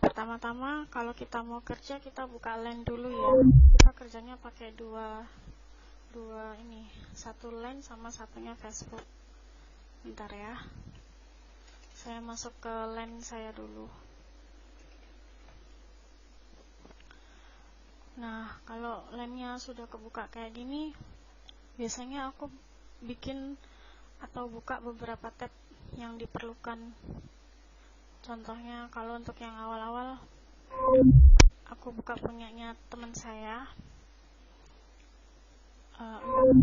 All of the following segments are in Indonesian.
Pertama-tama kalau kita mau kerja, kita buka LAN dulu ya. Kita kerjanya pakai dua ini, satu LAN sama satunya Facebook. Bentar ya, saya masuk ke LAN saya dulu. Nah, kalau LAN-nya sudah kebuka kayak gini, biasanya aku bikin atau buka beberapa tab yang diperlukan. Contohnya kalau untuk yang awal-awal, aku buka punyanya teman saya.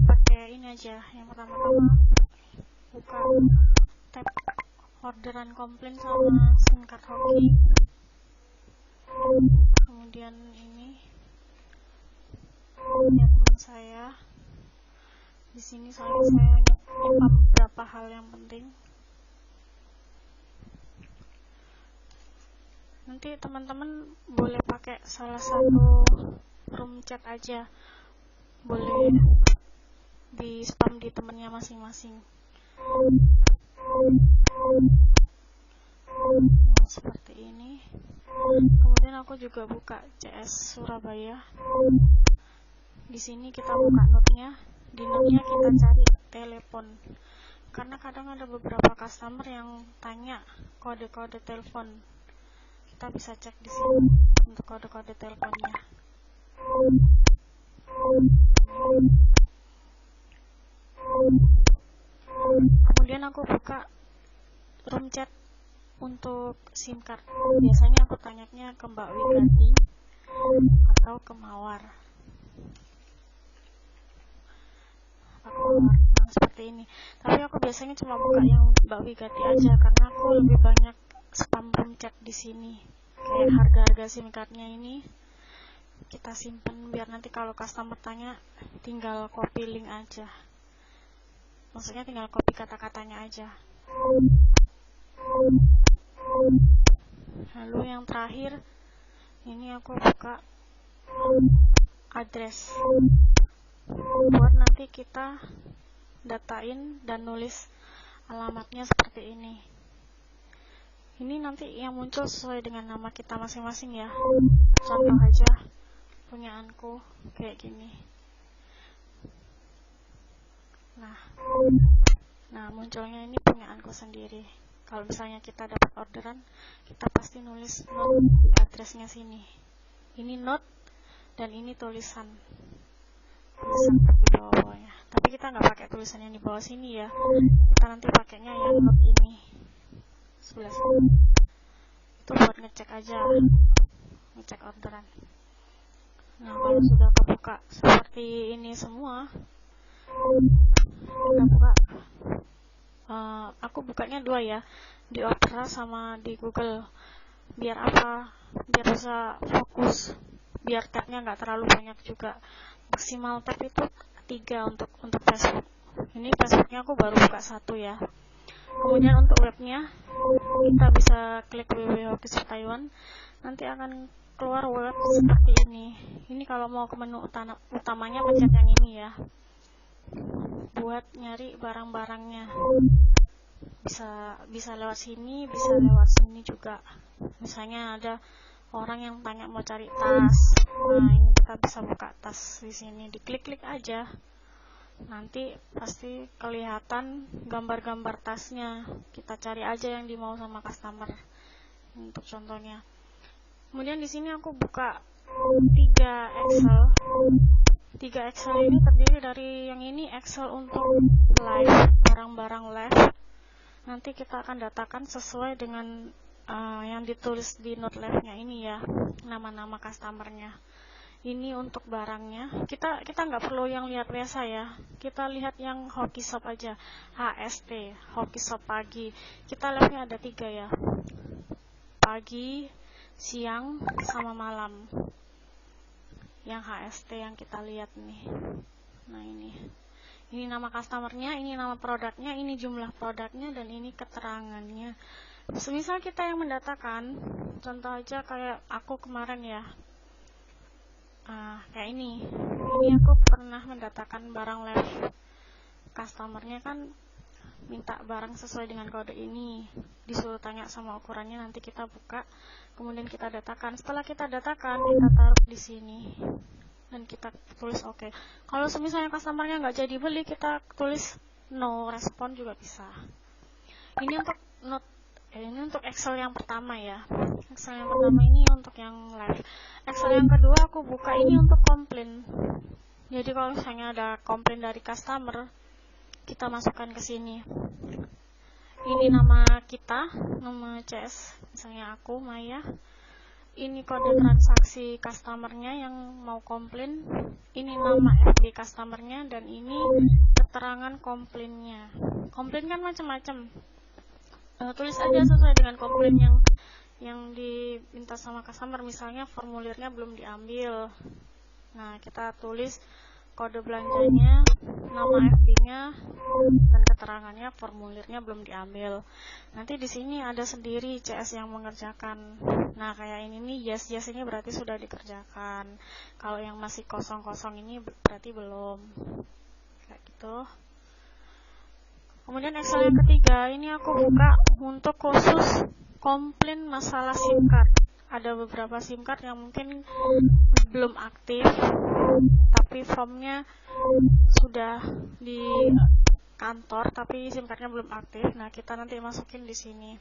Pakai ini aja. Yang pertama-tama buka tab orderan komplain sama SIM card hoki. Kemudian ini punya teman saya. Di sini saya nyimpan beberapa hal yang penting. Nanti teman-teman boleh pakai salah satu room chat aja, boleh di spam di temennya masing-masing. Nah, seperti ini. Kemudian aku juga buka CS Surabaya. Di sini kita buka notnya. Di notnya kita cari telepon, karena kadang ada beberapa customer yang tanya kode-kode telepon. Kita bisa cek di sini untuk kode-kode teleponnya. Kemudian aku buka room chat untuk SIM card. Biasanya aku tanyanya ke Mbak Wigati atau ke Mawar. Seperti ini. Tapi aku biasanya cuma buka yang Mbak Wigati aja, karena aku lebih banyak spam room chat di sini. Kayak harga-harga SIM cardnya ini kita simpen biar nanti kalau customer tanya tinggal copy link aja. Maksudnya tinggal copy kata-katanya aja. Lalu yang terakhir, ini aku buka address buat nanti kita datain dan nulis alamatnya seperti ini. Ini nanti yang muncul sesuai dengan nama kita masing-masing ya. Contoh aja punyaanku kayak gini. Nah, munculnya ini punyaanku sendiri. Kalau misalnya kita dapat orderan, kita pasti nulis note di addressnya sini. Ini note dan ini tulisan di bawah-bawahnya. Tapi kita nggak pakai tulisan yang di bawah sini ya. Kita nanti pakainya yang note ini sebelah sini. Itu buat ngecek aja, ngecek orderan. Nah, kalau sudah kebuka seperti ini semua, kita buka. Aku bukanya dua ya, di Opera sama di Google. Biar apa? Biar bisa fokus, biar tabnya nggak terlalu banyak juga. Maksimal tab itu 3 untuk Facebook. Ini Facebooknya aku baru buka 1 ya. Kemudian untuk webnya, kita bisa klik www.hokisoftaiwan. Nanti akan keluar web seperti ini. Ini kalau mau ke menu utamanya pencet yang ini ya, buat nyari barang-barangnya. Bisa lewat sini, bisa lewat sini juga. Misalnya ada orang yang tanya mau cari tas. Nah, ini kita bisa buka tas di sini. Diklik-klik aja. Nanti pasti kelihatan gambar-gambar tasnya. Kita cari aja yang dimau sama customer. Untuk contohnya. Kemudian di sini aku buka 3 Excel. 3 Excel ini terdiri dari yang ini Excel untuk live, barang-barang live. Nanti kita akan datakan sesuai dengan yang ditulis di note live-nya ini ya, nama-nama customernya. Ini untuk barangnya. Kita nggak perlu yang lihat biasa ya. Kita lihat yang Hoki Shop aja. HST, Hoki Shop pagi. Kita live-nya ada 3 ya. Pagi, siang, sama malam. Yang HST yang kita lihat nih. Nah, ini nama customernya, ini nama produknya, ini jumlah produknya, dan ini keterangannya. Semisal kita yang mendatakan, contoh aja kayak aku kemarin ya, kayak ini aku pernah mendatakan barang live. Customernya kan minta barang sesuai dengan kode ini, disuruh tanya sama ukurannya, nanti kita buka, kemudian kita datakan. Setelah kita datakan, kita taruh di sini dan kita tulis oke. Kalau misalnya customernya nggak jadi beli, kita tulis no respon juga bisa. Ini untuk Excel yang pertama ya. Excel yang pertama ini untuk yang live. Excel yang kedua aku buka ini untuk komplain. Jadi kalau misalnya ada komplain dari customer, kita masukkan ke sini. Ini nama kita, nama CS, misalnya aku Maya. Ini kode transaksi customernya yang mau komplain. Ini nama FB customernya dan ini keterangan komplainnya. Komplain kan macam-macam. Tulis aja sesuai dengan komplain yang diminta sama customer. Misalnya formulirnya belum diambil. Nah, kita tulis kode belanjanya, nama FB-nya, dan keterangannya, formulirnya belum diambil. Nanti di sini ada sendiri CS yang mengerjakan. Nah, kayak ini nih, yes ini berarti sudah dikerjakan. Kalau yang masih kosong-kosong ini berarti belum. Kayak gitu. Kemudian Excel yang ketiga, ini aku buka untuk khusus komplain masalah SIM card. Ada beberapa SIM card yang mungkin belum aktif, tapi formnya sudah di kantor, tapi SIM cardnya belum aktif. Nah, kita nanti masukin di sini.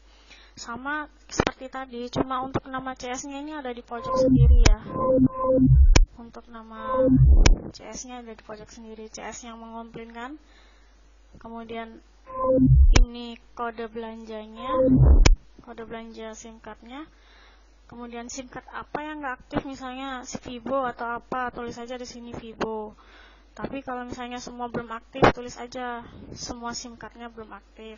Sama seperti tadi, cuma untuk nama CS-nya ini ada di pojok sendiri ya. Untuk nama CS-nya ada di pojok sendiri, CS yang mengomplinkan. Kemudian ini kode belanjanya, kode belanja SIM card-nya. Kemudian SIM card apa yang nggak aktif, misalnya si Vivo atau apa, tulis aja di sini Vivo. Tapi kalau misalnya semua belum aktif, tulis aja semua SIM card-nya belum aktif.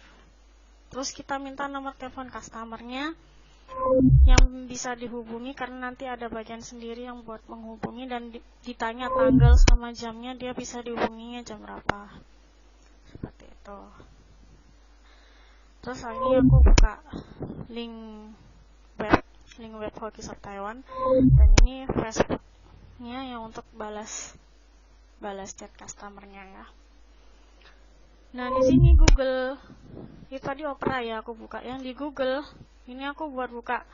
Terus kita minta nomor telepon customernya yang bisa dihubungi, karena nanti ada bagian sendiri yang buat menghubungi, dan ditanya tanggal sama jamnya, dia bisa dihubunginya jam berapa. Seperti itu. Terus ini aku buka link web Hokisop Taiwan, dan ini Facebooknya yang untuk balas chat customernya ya. Nah, di sini Google, itu tadi Opera ya aku buka. Yang di Google ini aku buat buka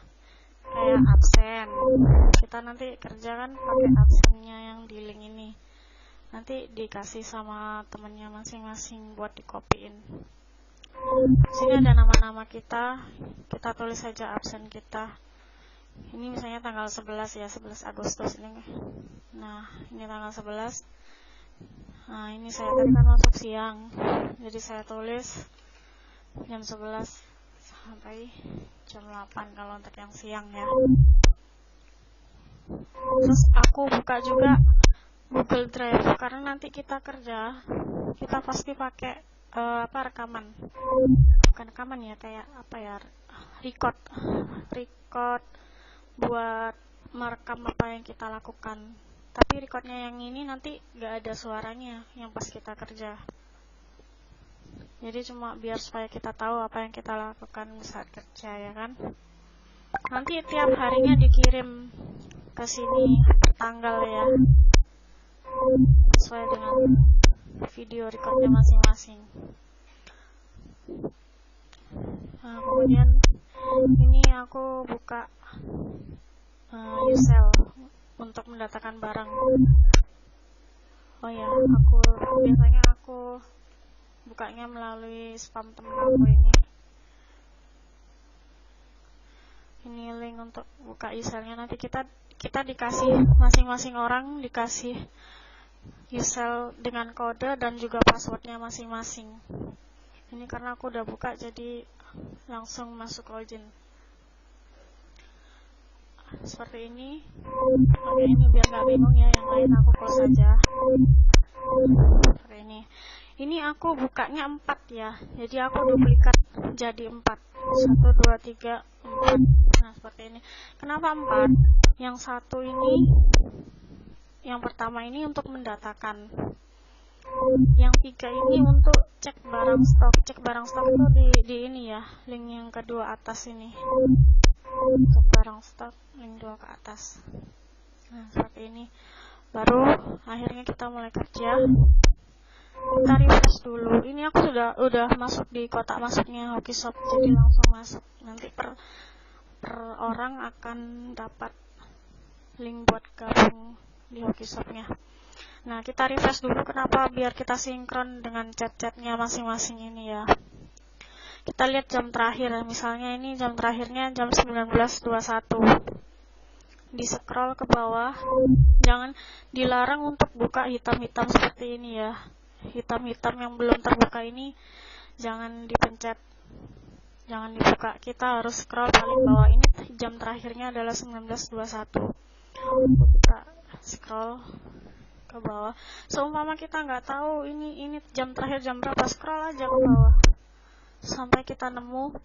kayak absen. Kita nanti kerjakan pakai absennya yang di link ini. Nanti dikasih sama temennya masing-masing buat dikopiin. Sini ada nama-nama kita tulis saja absen kita. Ini misalnya tanggal 11 ya, 11 Agustus ini. Nah, ini tanggal 11. Nah, ini saya tadi kan masuk siang, jadi saya tulis jam 11 sampai jam 8 kalau untuk yang siang ya. Terus aku buka juga Google Drive, karena nanti kita kerja, kita pasti pakai rekaman. Bukan rekaman ya, kayak apa ya, record buat merekam apa yang kita lakukan. Tapi recordnya yang ini nanti gak ada suaranya yang pas kita kerja. Jadi cuma biar supaya kita tahu apa yang kita lakukan saat kerja ya kan. Nanti tiap harinya dikirim ke sini tanggal ya, sesuai dengan video recordnya masing-masing. Nah, kemudian ini aku buka Usell untuk mendatakan barang. Oh ya, biasanya aku bukanya melalui spam temen aku ini. Ini link untuk buka Usell-nya. Nanti kita dikasih, masing-masing orang dikasih Usell dengan kode dan juga passwordnya masing-masing. Ini karena aku udah buka, jadi langsung masuk login. Seperti ini. Oke, ini biar gak bingung ya, yang lain aku close aja. Seperti ini. Ini aku bukanya 4 ya, jadi aku duplikat jadi 4. 1, 2, 3, 4. Nah, seperti ini. Kenapa 4? Yang satu ini, yang pertama ini untuk mendatakan. Yang 3 ini untuk cek barang stok. Cek barang stok itu di ini ya, link yang kedua atas ini. Untuk barang stok, link 2 ke atas. Nah, seperti ini. Baru akhirnya kita mulai kerja. kita refresh dulu. Ini aku udah masuk di kotak masuknya Hokisoft, jadi langsung masuk. Nanti per orang akan dapat link buat gabung di Hokisoftnya. Nah, kita refresh dulu. Kenapa? Biar kita sinkron dengan chat-chatnya masing-masing ini ya. Kita lihat jam terakhir, misalnya ini jam terakhirnya jam 19.21. Di scroll ke bawah, jangan dilarang untuk buka hitam-hitam seperti ini ya. Hitam-hitam yang belum terbuka ini jangan dipencet, jangan dibuka. Kita harus scroll paling bawah. Ini jam terakhirnya adalah 19.21. Kita scroll ke bawah. Seumpama kita nggak tahu ini jam terakhir jam berapa, scroll aja ke bawah sampai kita nemu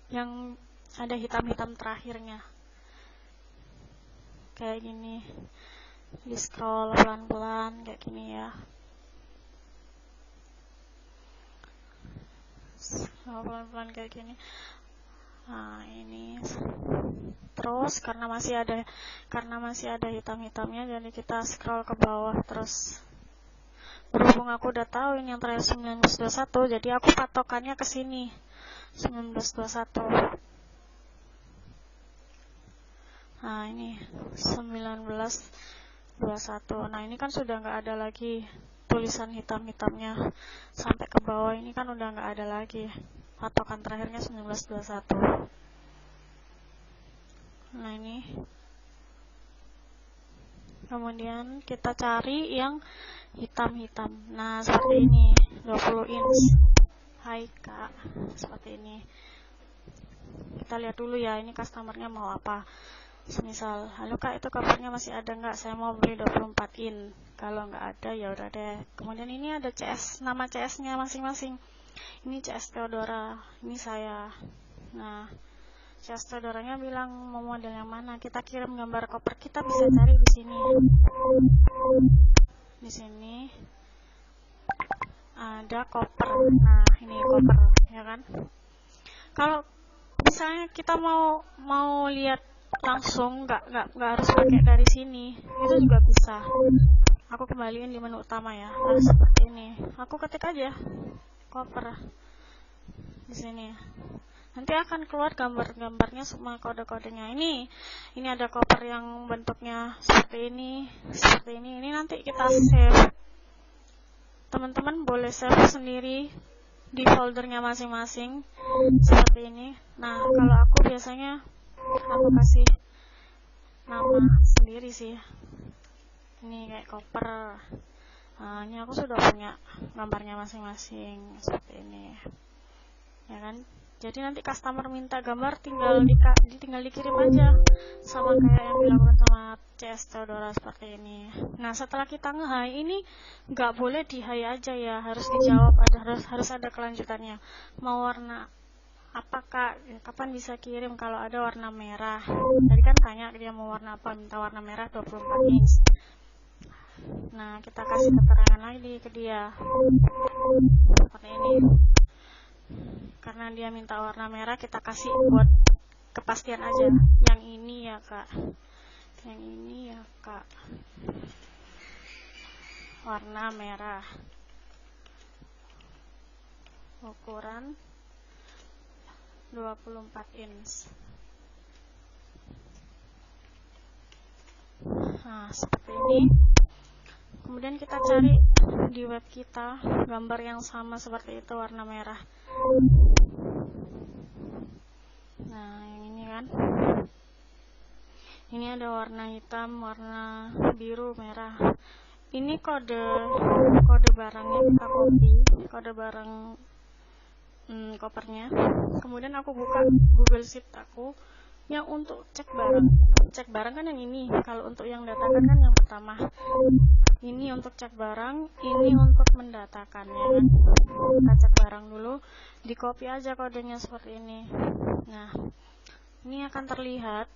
yang ada hitam-hitam terakhirnya. Kayak gini. Di scroll pelan-pelan kayak gini ya. Pelan-pelan kayak gini. Nah, ini terus karena masih ada hitam-hitamnya, jadi kita scroll ke bawah terus. Berhubung aku udah tahu ini yang terakhir 19.21, jadi aku patokannya ke sini 19.21. Nah, ini 19.21. Nah, ini kan sudah nggak ada lagi tulisan hitam-hitamnya sampai ke bawah, ini kan udah nggak ada lagi. Patokan terakhirnya 19.21. Nah, ini kemudian kita cari yang hitam-hitam. Nah, seperti ini 20 inch. Hai Kak, seperti ini. Kita lihat dulu ya, ini customernya mau apa. Semisal, halo Kak, itu covernya masih ada nggak? Saya mau beli 24 in. Kalau nggak ada ya udah deh. Kemudian ini ada CS, nama CS-nya masing-masing. Ini CS Theodora, ini saya. Nah, CS Theodoranya bilang mau model yang mana. Kita kirim gambar koper, kita bisa cari di sini. Di sini ada koper. Nah, ini koper, ya kan? Kalau misalnya kita mau lihat langsung, nggak harus pakai dari sini, itu juga bisa. Aku kembaliin di menu utama ya. Nah, seperti ini. Aku ketik aja koper di sini. Nanti akan keluar gambar-gambarnya, semua kode-kodenya. Ini ada koper yang bentuknya seperti ini, seperti ini. Ini nanti kita save. Teman-teman boleh save sendiri di foldernya masing-masing seperti ini. Nah, kalau aku biasanya aku kasih nama sendiri sih. Ini kayak koper. Nah, ini aku sudah punya gambarnya masing-masing seperti ini, ya kan? Jadi nanti customer minta gambar tinggal dikirim aja, sama kayak yang dilakukan sama CS Theodora seperti ini. Nah, setelah kita nge-high, ini nggak boleh di-high aja ya, harus dijawab, harus ada kelanjutannya. Mau warna apa Kak? Kapan bisa kirim? Kalau ada warna merah. Tadi kan tanya dia mau warna apa, minta warna merah 24 inch. Nah, kita kasih keterangan lagi ke dia seperti ini. Karena dia minta warna merah, kita kasih buat kepastian aja. Yang ini ya Kak, yang ini ya Kak, warna merah, ukuran 24 inch. Nah, seperti ini. Kemudian kita cari di web kita gambar yang sama seperti itu, warna merah. Nah, yang ini kan. Ini ada warna hitam, warna biru, merah. Ini kode barangnya kita copy, kode barang kopernya. Kemudian aku buka Google Sheet aku yang untuk cek barang. Cek barang kan yang ini. Kalau untuk yang datakan kan yang pertama. Ini untuk cek barang, ini untuk mendatakan, ya kan? Kita cek barang dulu, di copy aja kodenya seperti ini. Nah, ini akan terlihat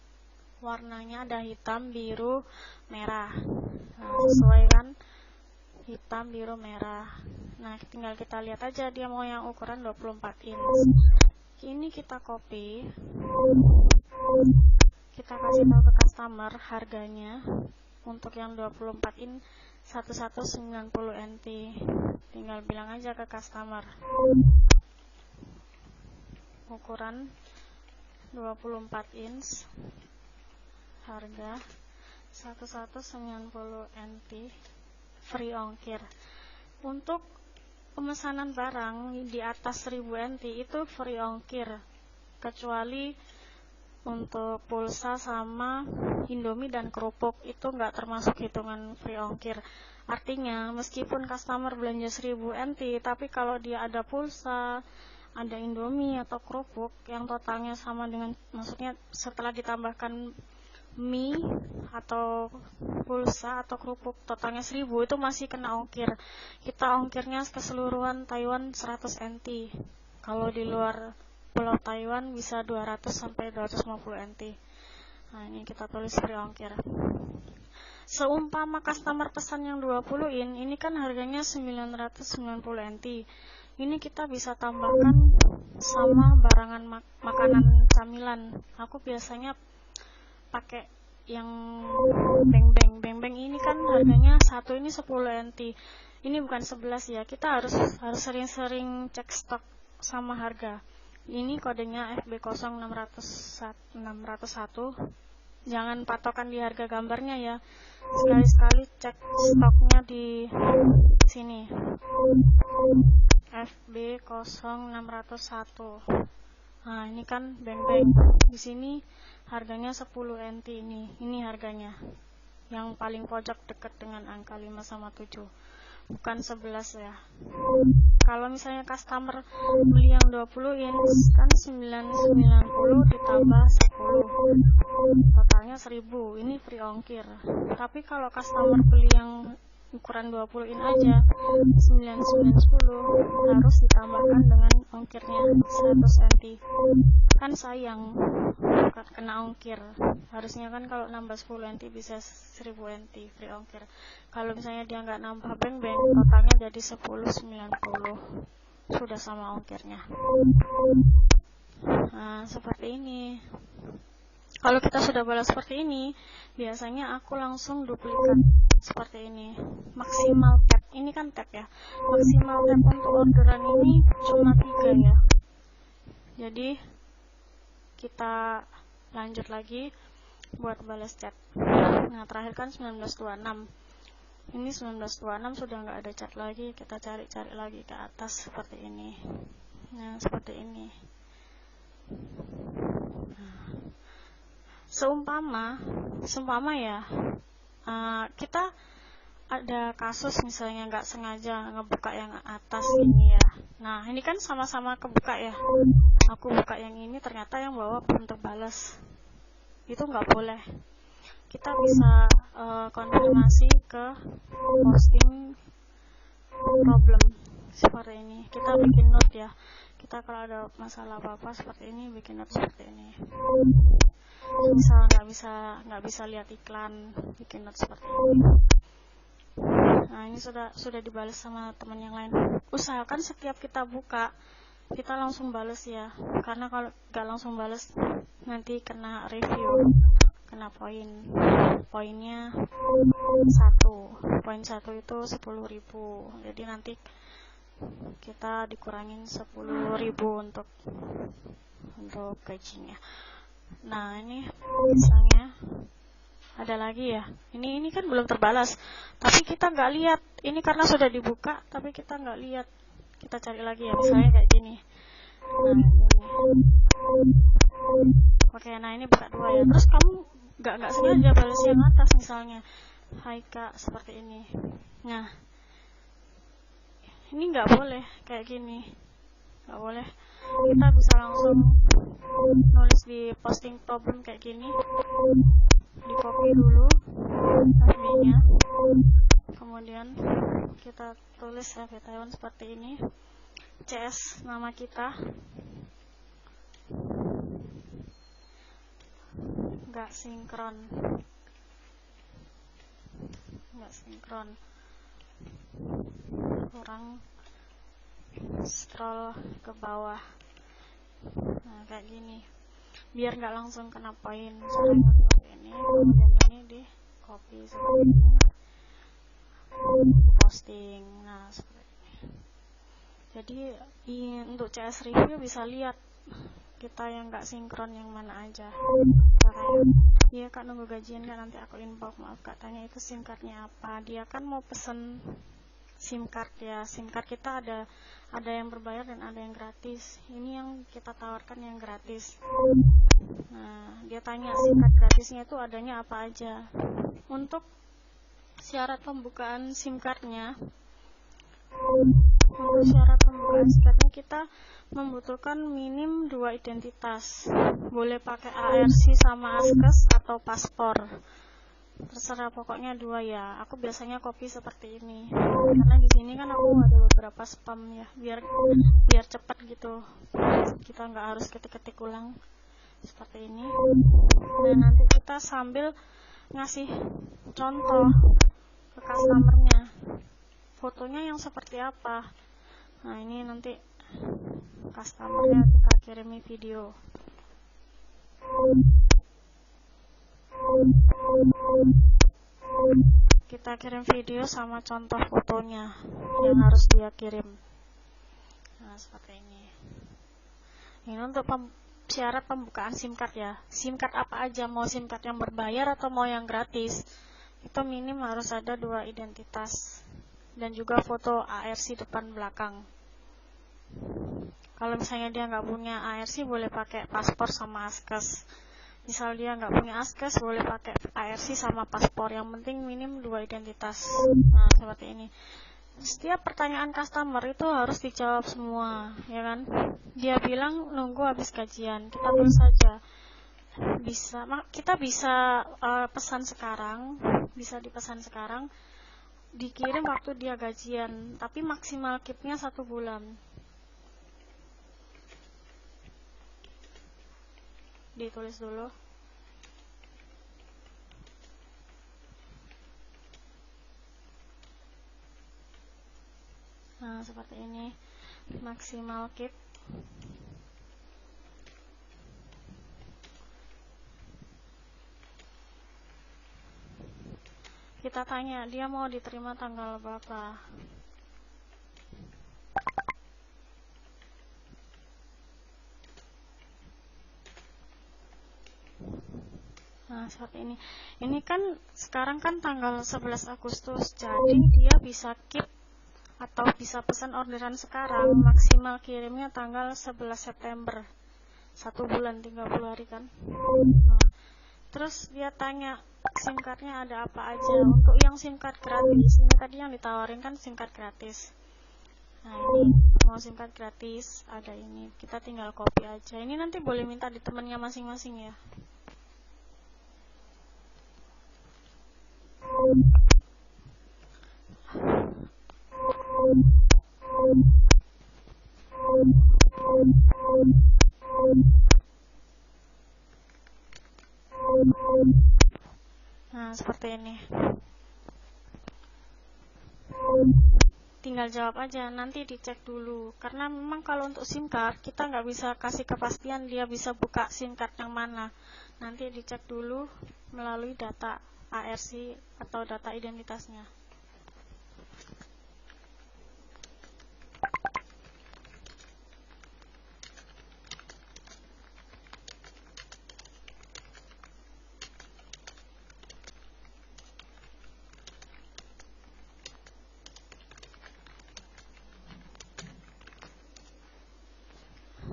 warnanya ada hitam, biru, merah. Nah, sesuai kan? Hitam, biru, merah. Nah, tinggal kita lihat aja dia mau yang ukuran 24 inch. Ini kita copy, kita kasih tahu ke customer harganya untuk yang 24 inch 1190 NT. Tinggal bilang aja ke customer. Ukuran 24 inch, harga 1190 NT, free ongkir. Untuk pemesanan barang di atas 1000 NT itu free ongkir, kecuali untuk pulsa sama Indomie dan kerupuk itu nggak termasuk hitungan free ongkir. Artinya meskipun customer belanja 1000 NT, tapi kalau dia ada pulsa, ada Indomie atau kerupuk yang totalnya sama dengan, maksudnya setelah ditambahkan mie atau pulsa atau kerupuk totalnya 1000, itu masih kena ongkir. Kita ongkirnya keseluruhan Taiwan 100 NT. Kalau di luar Pulau Taiwan bisa 200 sampai 250 NT. Nah, ini kita tulis free ongkir. Seumpama customer pesan yang 20 ini kan harganya 990 NT. Ini kita bisa tambahkan sama barangan makanan camilan. Aku biasanya pakai yang beng-beng ini kan harganya satu ini 10 NT. Ini bukan 11 ya. Kita harus sering-sering cek stok sama harga. Ini kodenya FB0601. Jangan patokan di harga gambarnya ya. Sekali-sekali cek stoknya di sini. FB0601. Nah, ini kan beng-beng. Di sini harganya 10 NT ini. Ini harganya. Yang paling pojok dekat dengan angka 5 sama 7. Bukan 11 ya. Kalau misalnya customer beli yang 20 inch kan 990 ditambah 10. Totalnya 1000. Ini free ongkir. Tapi kalau customer beli yang ukuran 20 in aja 910 harus ditambahkan dengan ongkirnya 100 NT. Kan sayang kena ongkir. Harusnya kan kalau nambah 10 NT bisa 1000 NT free ongkir. Kalau misalnya dia nggak nambah beng-beng, totalnya jadi 1090. Sudah sama ongkirnya. Nah, seperti ini. Kalau kita sudah balas seperti ini, biasanya aku langsung duplikat seperti ini. Maksimal tab, ini kan tab ya. Maksimal tab untuk orderan ini cuma 3 ya. Jadi kita lanjut lagi buat balas chat. Nah, terakhir kan 1926. Ini 1926 sudah nggak ada chat lagi. Kita cari-cari lagi ke atas seperti ini. Nah, seperti ini. Seumpama ya, kita ada kasus misalnya nggak sengaja ngebuka yang atas ini ya. Nah, ini kan sama-sama kebuka ya. Aku buka yang ini, ternyata yang bawah belum terbalas. Itu nggak boleh. Kita bisa konfirmasi ke posting problem seperti ini. Kita bikin note ya. Kita kalau ada masalah apa-apa seperti ini, bikin note seperti ini. Misal nggak bisa lihat iklan, bikin note seperti ini. Nah, ini sudah dibalas sama teman yang lain. Usahakan setiap kita buka kita langsung balas ya, karena kalau nggak langsung balas nanti kena review, kena poinnya 1. Poin 1 itu 10.000. Jadi nanti kita dikurangin 10.000 untuk gajinya. Nah, ini misalnya ada lagi ya. Ini kan belum terbalas, tapi kita nggak lihat. Ini karena sudah dibuka, tapi kita nggak lihat. Kita cari lagi ya, misalnya kayak gini. Nah, ini. Oke, nah ini buka 2 ya. Terus kamu nggak sengaja balas yang atas misalnya, hai kak, seperti ini. Nah, ini nggak boleh kayak gini, nggak boleh. Kita bisa langsung nulis di posting problem kayak gini, di copy dulu FB-nya, kemudian kita tulis FB Taiwan seperti ini, CS nama kita, nggak sinkron, kurang scroll ke bawah. Nah, kayak gini, biar nggak langsung kena poin. Caranya seperti ini, kemudian ini di copy seperti ini. posting. Nah, seperti ini. Jadi untuk CS review bisa lihat kita yang nggak sinkron yang mana aja. Kayak, iya kak nunggu gajian kan, nanti aku inbox, maaf kak tanya itu SIM cardnya apa. Dia kan mau pesen SIM card ya, SIM card kita ada yang berbayar dan ada yang gratis. Ini yang kita tawarkan yang gratis. Nah, dia tanya SIM card gratisnya itu adanya apa aja. Untuk syarat pembukaan SIM cardnya, kita membutuhkan minim 2 identitas. Boleh pakai ARC sama ASKES atau paspor. Terserah, pokoknya 2 ya. Aku biasanya copy seperti ini. Karena di sini kan aku ada beberapa spam ya, biar cepat gitu. Kita nggak harus ketik-ketik ulang seperti ini. Nah, nanti kita sambil ngasih contoh ke customernya. Fotonya yang seperti apa. Nah, ini nanti customernya kita kirimi video. Kita kirim video sama contoh fotonya yang harus dia kirim. Nah, seperti ini. Ini untuk syarat pembukaan SIM card ya. SIM card apa aja, mau SIM card yang berbayar atau mau yang gratis, itu minim harus ada 2 identitas dan juga foto ARC depan belakang. Kalau misalnya dia nggak punya ARC, boleh pakai paspor sama ASKES. Misal dia nggak punya ASKES, boleh pakai ARC sama paspor. Yang penting minim 2 identitas. Nah, seperti ini. Setiap pertanyaan customer itu harus dijawab semua, ya kan? Dia bilang nunggu habis gajian, kita tulis saja. Kita bisa pesan sekarang, bisa dipesan sekarang, dikirim waktu dia gajian, tapi maksimal keep-nya 1 bulan. Ditulis dulu. Nah, seperti ini. Maksimal keep. Kita tanya, dia mau diterima tanggal berapa? Nah, seperti ini. Ini kan sekarang kan tanggal 11 Agustus, jadi dia bisa keep atau bisa pesan orderan sekarang, maksimal kirimnya tanggal 11 September. 1 bulan 30 hari kan. Nah, terus dia tanya SIM cardnya ada apa aja. Untuk yang SIM card gratis, ini tadi yang ditawarin kan SIM card gratis. Nah, ini mau SIM card gratis, ada ini. Kita tinggal copy aja. Ini nanti boleh minta di temannya masing-masing ya. Nah, seperti ini. Tinggal jawab aja, nanti dicek dulu. Karena memang kalau untuk SIM card, kita nggak bisa kasih kepastian dia bisa buka SIM card yang mana. Nanti dicek dulu melalui data ARC atau data identitasnya.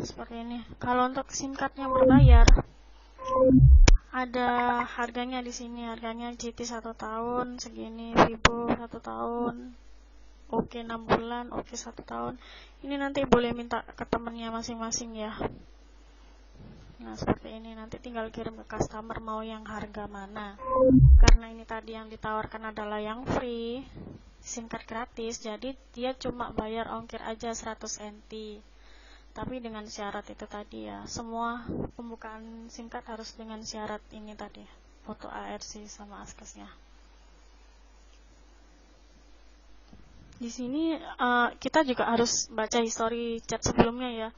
Seperti ini. Kalau untuk SIM cardnya berbayar, ada harganya di sini. Harganya GT 1 tahun segini, Vivo 1 tahun, Oke 6 bulan, Oke 1 tahun. Ini nanti boleh minta ke temennya masing-masing ya. Nah, seperti ini. Nanti tinggal kirim ke customer mau yang harga mana. Karena ini tadi yang ditawarkan adalah yang free, SIM card gratis, jadi dia cuma bayar ongkir aja 100 NT. Tapi dengan syarat itu tadi ya, semua pembukaan SIM card harus dengan syarat ini tadi, foto ARC sama ASKES-nya. Di sini kita juga harus baca histori chat sebelumnya ya.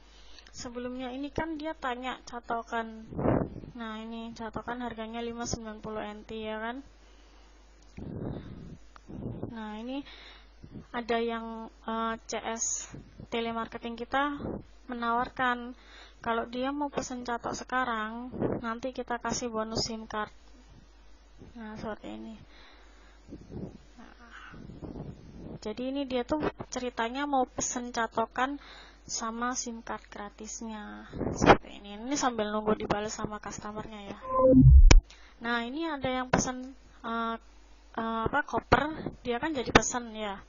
Sebelumnya ini kan dia tanya catokan. Nah, ini catokan harganya 590 NT ya kan. Nah, ini ada yang CS telemarketing kita menawarkan kalau dia mau pesen catok sekarang, nanti kita kasih bonus SIM card. Nah, seperti ini. Nah, jadi ini dia tuh ceritanya mau pesen catokan sama SIM card gratisnya. Seperti ini. Ini sambil nunggu dibalas sama customernya ya. Nah, ini ada yang pesen koper, dia kan jadi pesen ya.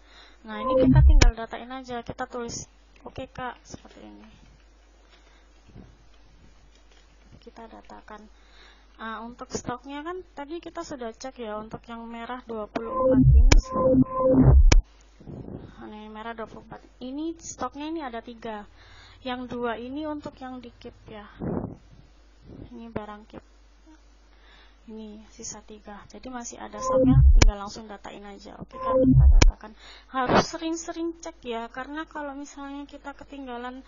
Nah, ini kita tinggal datain aja, kita tulis oke Kak, seperti ini. Kita datakan. Untuk stoknya kan tadi kita sudah cek ya, untuk yang merah 24 ini. Ini merah 24. Ini stoknya ini ada 3. Yang 2 ini untuk yang di keep ya. Ini barang keep. Ini sisa 3, jadi masih ada stoknya, tinggal langsung datain aja. Oke kan, kita datakan. Harus sering-sering cek ya, karena kalau misalnya kita ketinggalan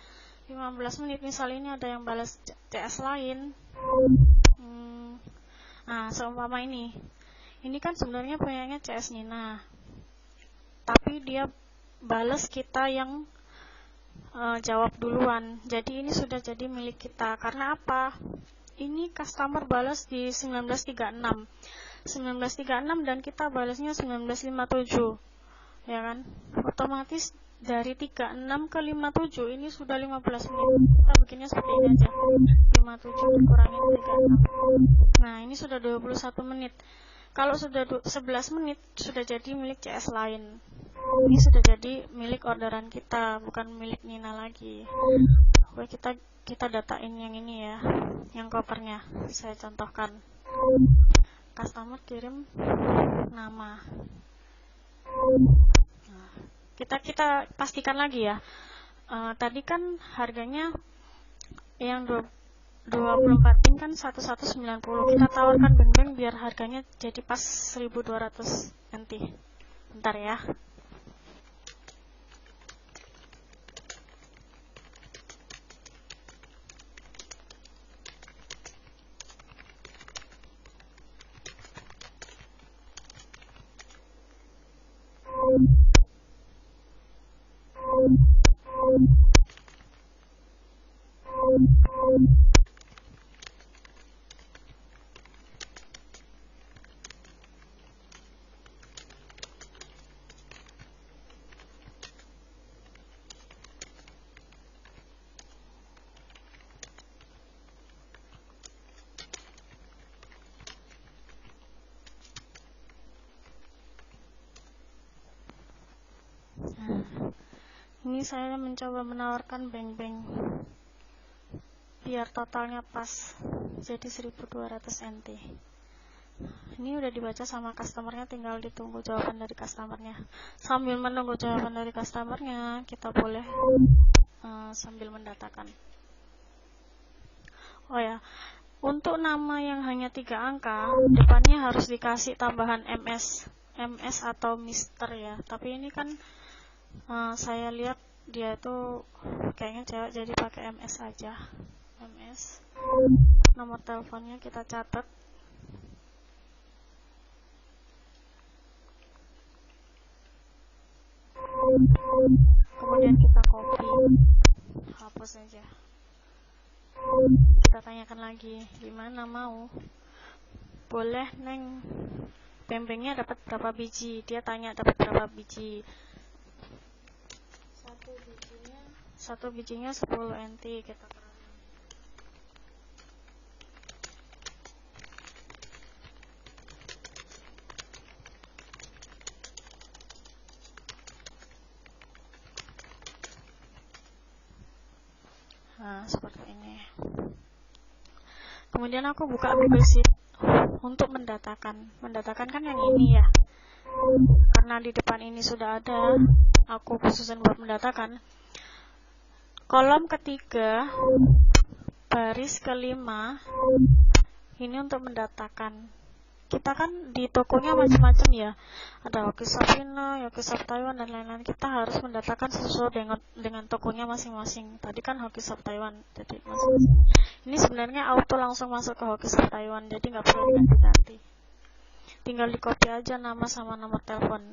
15 menit, misalnya ini ada yang balas CS lain. Nah, seumpama ini kan sebenarnya punyanya CS Nina, tapi dia balas kita yang jawab duluan. Jadi ini sudah jadi milik kita. Karena apa? Ini customer balas di 1936 dan kita balasnya 1957, ya kan? Otomatis dari 36 ke 57 ini sudah 15 menit. Kita bikinnya seperti ini aja, 57 dikurangi 36. Nah, ini sudah 21 menit. Kalau sudah 11 menit sudah jadi milik CS lain. Ini sudah jadi milik orderan kita, bukan milik Nina lagi. Oke, kita datain yang ini ya, yang kopernya. Saya contohkan. Customer kirim nama. Nah, kita pastikan lagi ya. Tadi kan harganya yang 24 pin kan 1190. Kita tawarkan beng-beng biar harganya jadi pas 1200 NT. Bentar ya. Ini saya mencoba menawarkan beng-beng biar totalnya pas jadi 1200 NT. Ini udah dibaca sama customernya, tinggal ditunggu jawaban dari customernya. Sambil menunggu jawaban dari customernya, kita boleh sambil mendatakan. Oh ya, untuk nama yang hanya 3 angka, depannya harus dikasih tambahan MS atau Mister ya. Tapi ini kan saya lihat dia itu kayaknya cewek, jadi pakai MS aja. MS. Nomor teleponnya kita catat. Kemudian kita copy. Hapus aja. Kita tanyakan lagi, gimana mau? Boleh neng, beng-bengnya dapat berapa biji? Dia tanya dapat berapa biji. Satu bijinya 10 NT, kita kurangin. Nah, seperti ini. Kemudian aku buka Google Sheet untuk mendatakan. Mendatakan kan yang ini ya. Karena di depan ini sudah ada, aku khususin buat mendatakan. Kolom ketiga, baris kelima, ini untuk mendatakan. Kita kan di tokonya macam-macam ya. Ada Hokisoft China, Hokisoft Taiwan, dan lain-lain. Kita harus mendatakan sesuai dengan tokonya masing-masing. Tadi kan Hokisoft Taiwan, jadi masing-masing. Ini sebenarnya auto langsung masuk ke Hokisoft Taiwan, jadi nggak perlu diganti-ganti. tinggal di copy aja nama sama nomor telepon.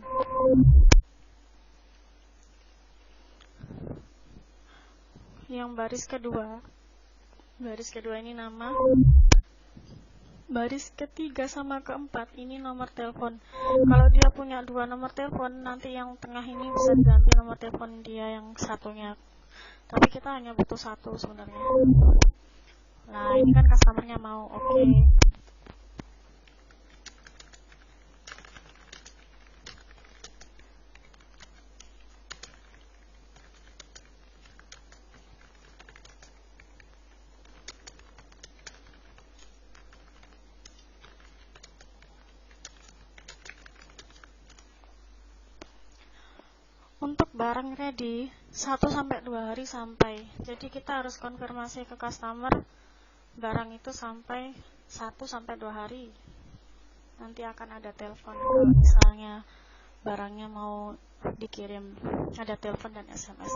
Yang baris kedua ini nama, baris ketiga sama keempat ini nomor telepon. Kalau dia punya 2 nomor telepon, nanti yang tengah ini bisa diganti nomor telepon dia yang satunya. Tapi kita hanya butuh 1 sebenarnya. Nah, ini kan customernya mau, oke. Untuk barang ready 1-2 hari sampai. Jadi kita harus konfirmasi ke customer barang itu sampai 1-2 hari. Nanti akan ada telepon kalau misalnya barangnya mau dikirim, ada telepon dan SMS.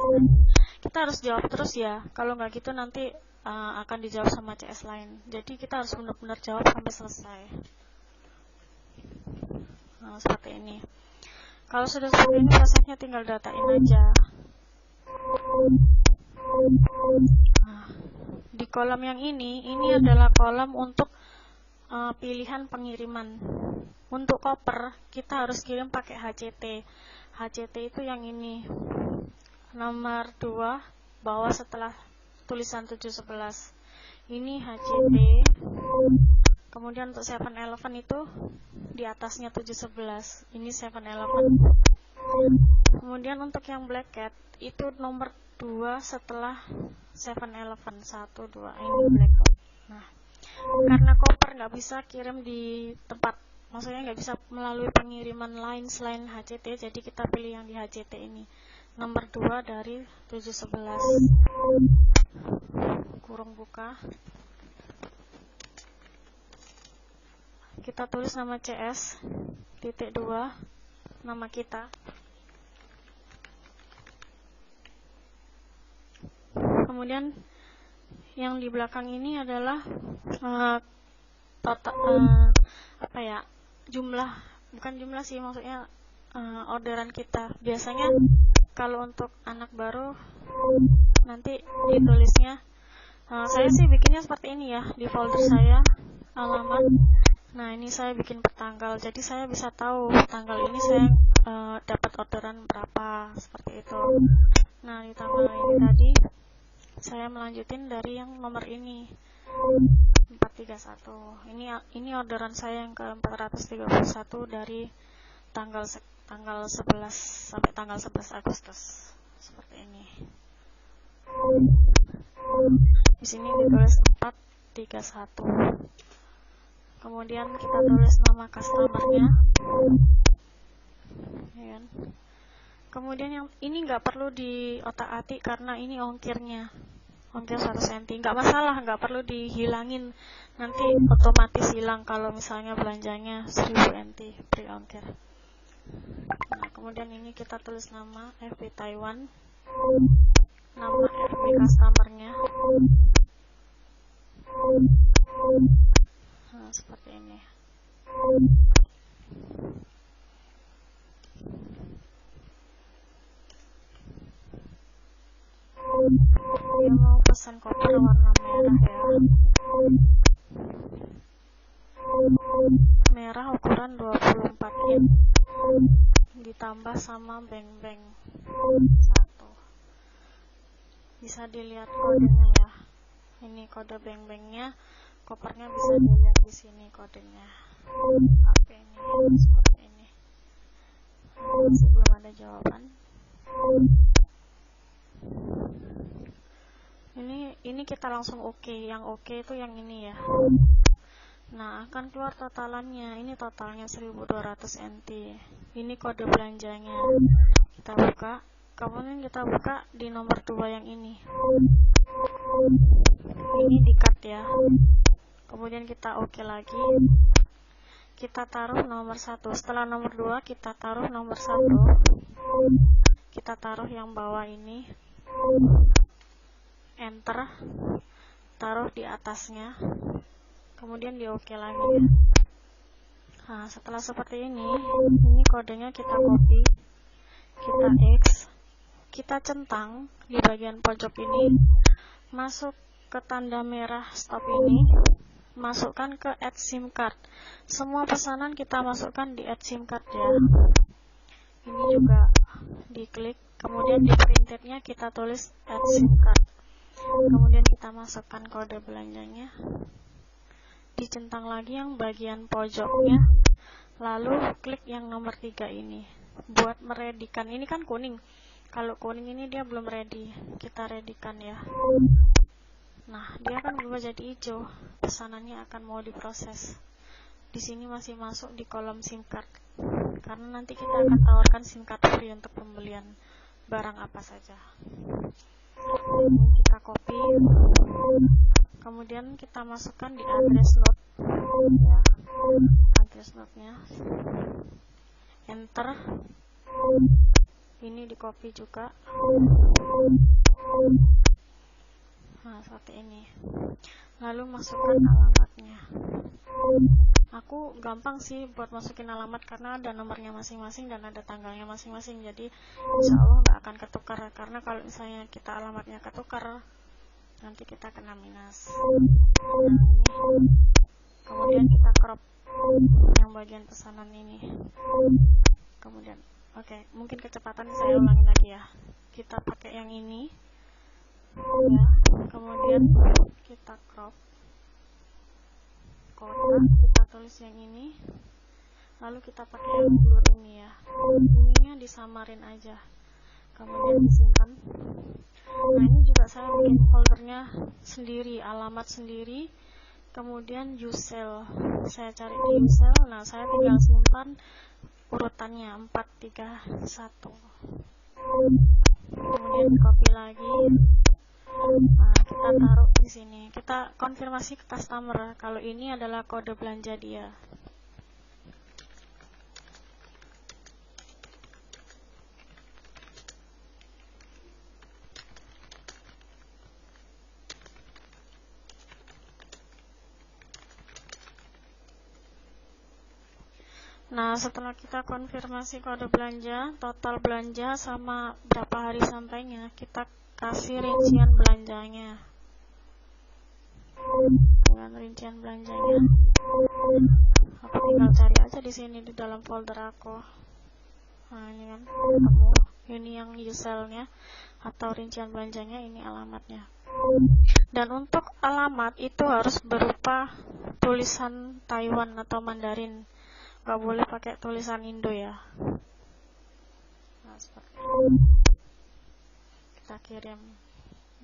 Kita harus jawab terus ya. Kalau nggak gitu nanti akan dijawab sama CS lain. Jadi kita harus benar-benar jawab sampai selesai. Nah, seperti ini. Kalau sudah seperti ini, prosesnya tinggal datain aja. Nah, di kolom yang ini adalah kolom untuk pilihan pengiriman. Untuk koper, kita harus kirim pakai HCT. HCT itu yang ini. Nomor 2, bawah setelah tulisan 711. Ini HCT. Kemudian untuk 7-Eleven itu di atasnya 711. Ini 7-Eleven. Kemudian untuk yang Black Cat itu nomor 2 setelah 7-Eleven. 1, 2. Ini Black Cat. Nah, karena koper nggak bisa kirim di tempat, maksudnya nggak bisa melalui pengiriman lain selain HCT, jadi kita pilih yang di HCT ini. Nomor 2 dari 711. Kurung buka. Kita tulis nama CS, titik 2, nama kita. Kemudian yang di belakang ini adalah jumlah, bukan jumlah sih, maksudnya orderan kita. Biasanya kalau untuk anak baru nanti ditulisnya, saya sih bikinnya seperti ini ya, di folder saya, alamat. Nah, ini saya bikin per tanggal, jadi saya bisa tahu tanggal ini saya dapat orderan berapa, seperti itu. Nah, di tanggal ini tadi saya melanjutin dari yang nomor ini 431. Ini orderan saya yang ke 431 dari tanggal 11 sampai tanggal 11 Agustus. Seperti ini. Di sini ditulis 431. Kemudian kita tulis nama customernya. Ya. Kemudian yang ini nggak perlu diotak-atik karena ini ongkirnya, ongkir 1 senti. Nggak masalah, nggak perlu dihilangin. Nanti otomatis hilang kalau misalnya belanjanya 1000 NT free ongkir. Nah, kemudian ini kita tulis nama FB Taiwan, nama FB customernya. Nah, seperti ini. Dia mau pesan koper warna merah ya. Merah ukuran 24 in. Ditambah sama beng-beng 1. Bisa dilihat kodenya ya. Ini kode beng-bengnya. Kopernya bisa dilihat di sini kodenya. Oke, ini seperti ini. Sebelum ada jawaban. Ini kita langsung oke. Yang oke itu yang ini ya. Nah, akan keluar totalannya. Ini totalnya 1200 NT. Ini kode belanjanya. Kita buka. Kemudian kita buka di nomor 2 yang ini. Ini di-cut ya. Kemudian kita oke lagi. Kita taruh nomor 1. Setelah nomor 2 kita taruh nomor 1. Kita taruh yang bawah ini. Enter. Taruh di atasnya. Kemudian di oke lagi. Nah, setelah seperti ini kodenya kita copy, kita X, kita centang di bagian pojok ini, masuk ke tanda merah stop ini, masukkan ke add SIM card. Semua pesanan kita masukkan di add SIM card ya. Ini juga diklik, kemudian di printednya kita tulis add SIM card. Kemudian kita masukkan kode belanjanya, dicentang lagi yang bagian pojoknya, lalu klik yang nomor 3 ini buat meredikan. Ini kan kuning, kalau kuning ini dia belum ready, kita readykan ya. Nah, dia akan berubah jadi hijau, pesanannya akan mau diproses. Di sini masih masuk di kolom SIM card, karena nanti kita akan tawarkan SIM card free untuk pembelian barang apa saja. Kita copy, kemudian kita masukkan di address note ya, address note-nya, enter, ini di copy juga. Nah, seperti ini. Lalu masukkan alamatnya. Aku gampang sih buat masukin alamat karena ada nomornya masing-masing dan ada tanggalnya masing-masing, jadi insya Allah nggak akan ketukar, karena kalau misalnya kita alamatnya ketukar nanti kita kena minus. Kemudian kita crop yang bagian pesanan ini, kemudian mungkin kecepatan saya ulangi lagi ya, kita pakai yang ini ya, kemudian kita crop kotak, kita tulis yang ini, lalu kita pakai yang blur ini ya, ininya disamarin aja, kemudian disimpan. Nah, ini juga saya bikin foldernya sendiri, alamat sendiri, kemudian Usel, saya cari di Usel. Nah, saya tinggal simpan urutannya 4, 3, 1, kemudian copy lagi. Nah, kita taruh di sini, kita konfirmasi ke customer kalau ini adalah kode belanja dia. Nah, setelah kita konfirmasi kode belanja, total belanja sama berapa hari sampainya, kita kasih rincian belanjanya. Dengan rincian belanjanya, aku tinggal cari aja di sini di dalam folder aku. Nah, ini kan ketemu. Ini yang uselnya atau rincian belanjanya, ini alamatnya. Dan untuk alamat itu harus berupa tulisan Taiwan atau Mandarin. Gak boleh pakai tulisan Indo ya. Nah, seperti ini. Kita kirim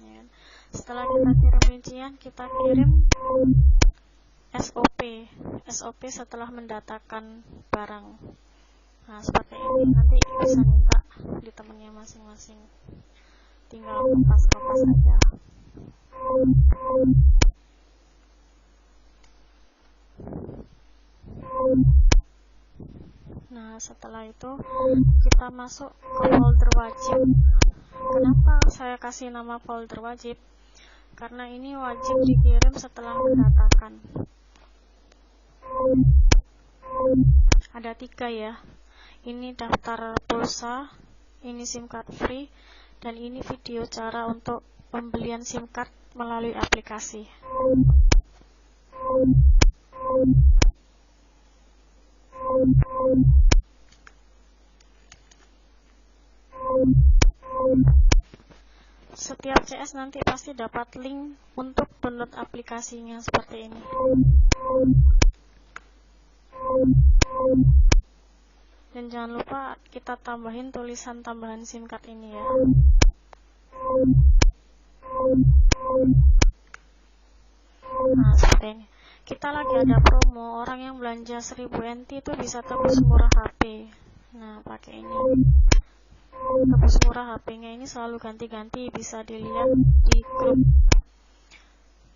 ya. Setelah kita kirim rincian, kita kirim SOP setelah mendatakan barang. Nah, seperti ini, nanti bisa minta di temennya masing-masing, tinggal kopas-kopas aja. Nah, setelah itu kita masuk ke folder wajib. Kenapa saya kasih nama folder wajib? Karena ini wajib dikirim setelah mendatakan. Ada 3 ya. Ini daftar pulsa, ini SIM card free, dan ini video cara untuk pembelian SIM card melalui aplikasi. Setiap CS nanti pasti dapat link untuk download aplikasinya seperti ini. Dan jangan lupa kita tambahin tulisan tambahan SIM card ini ya. Nah, seperti ini. Kita lagi ada promo, orang yang belanja 1000 NT itu bisa tebus murah HP. Nah, pakai ini. Tebus murah HP-nya ini selalu ganti-ganti, bisa dilihat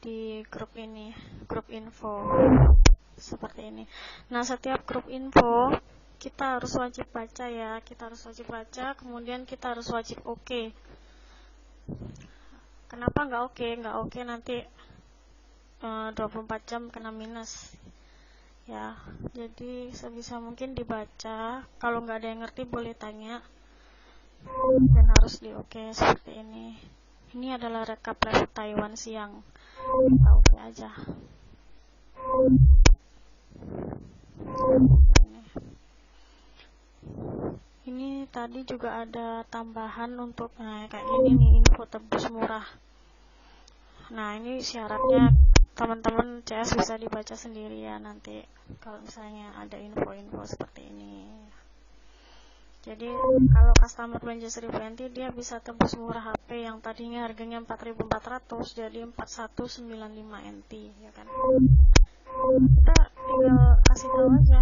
di grup ini, grup info. Seperti ini. Nah, setiap grup info kita harus wajib baca ya, kemudian kita harus wajib oke. Kenapa nggak oke nanti 24 jam kena minus. ya. Jadi sebisa mungkin dibaca, kalau nggak ada yang ngerti boleh tanya, dan harus di oke seperti ini. Ini adalah rekap live Taiwan siang, kita oke aja. Ini tadi juga ada tambahan untuk kayak gini nih, info tebus murah. Nah, ini syaratnya teman-teman CS bisa dibaca sendiri ya nanti kalau misalnya ada info-info seperti ini. Jadi kalau customer belanja 1000 NT, dia bisa tebus murah HP yang tadinya harganya 4.400 jadi 4195 NT, ya kan. Kita tinggal kasih tahu aja.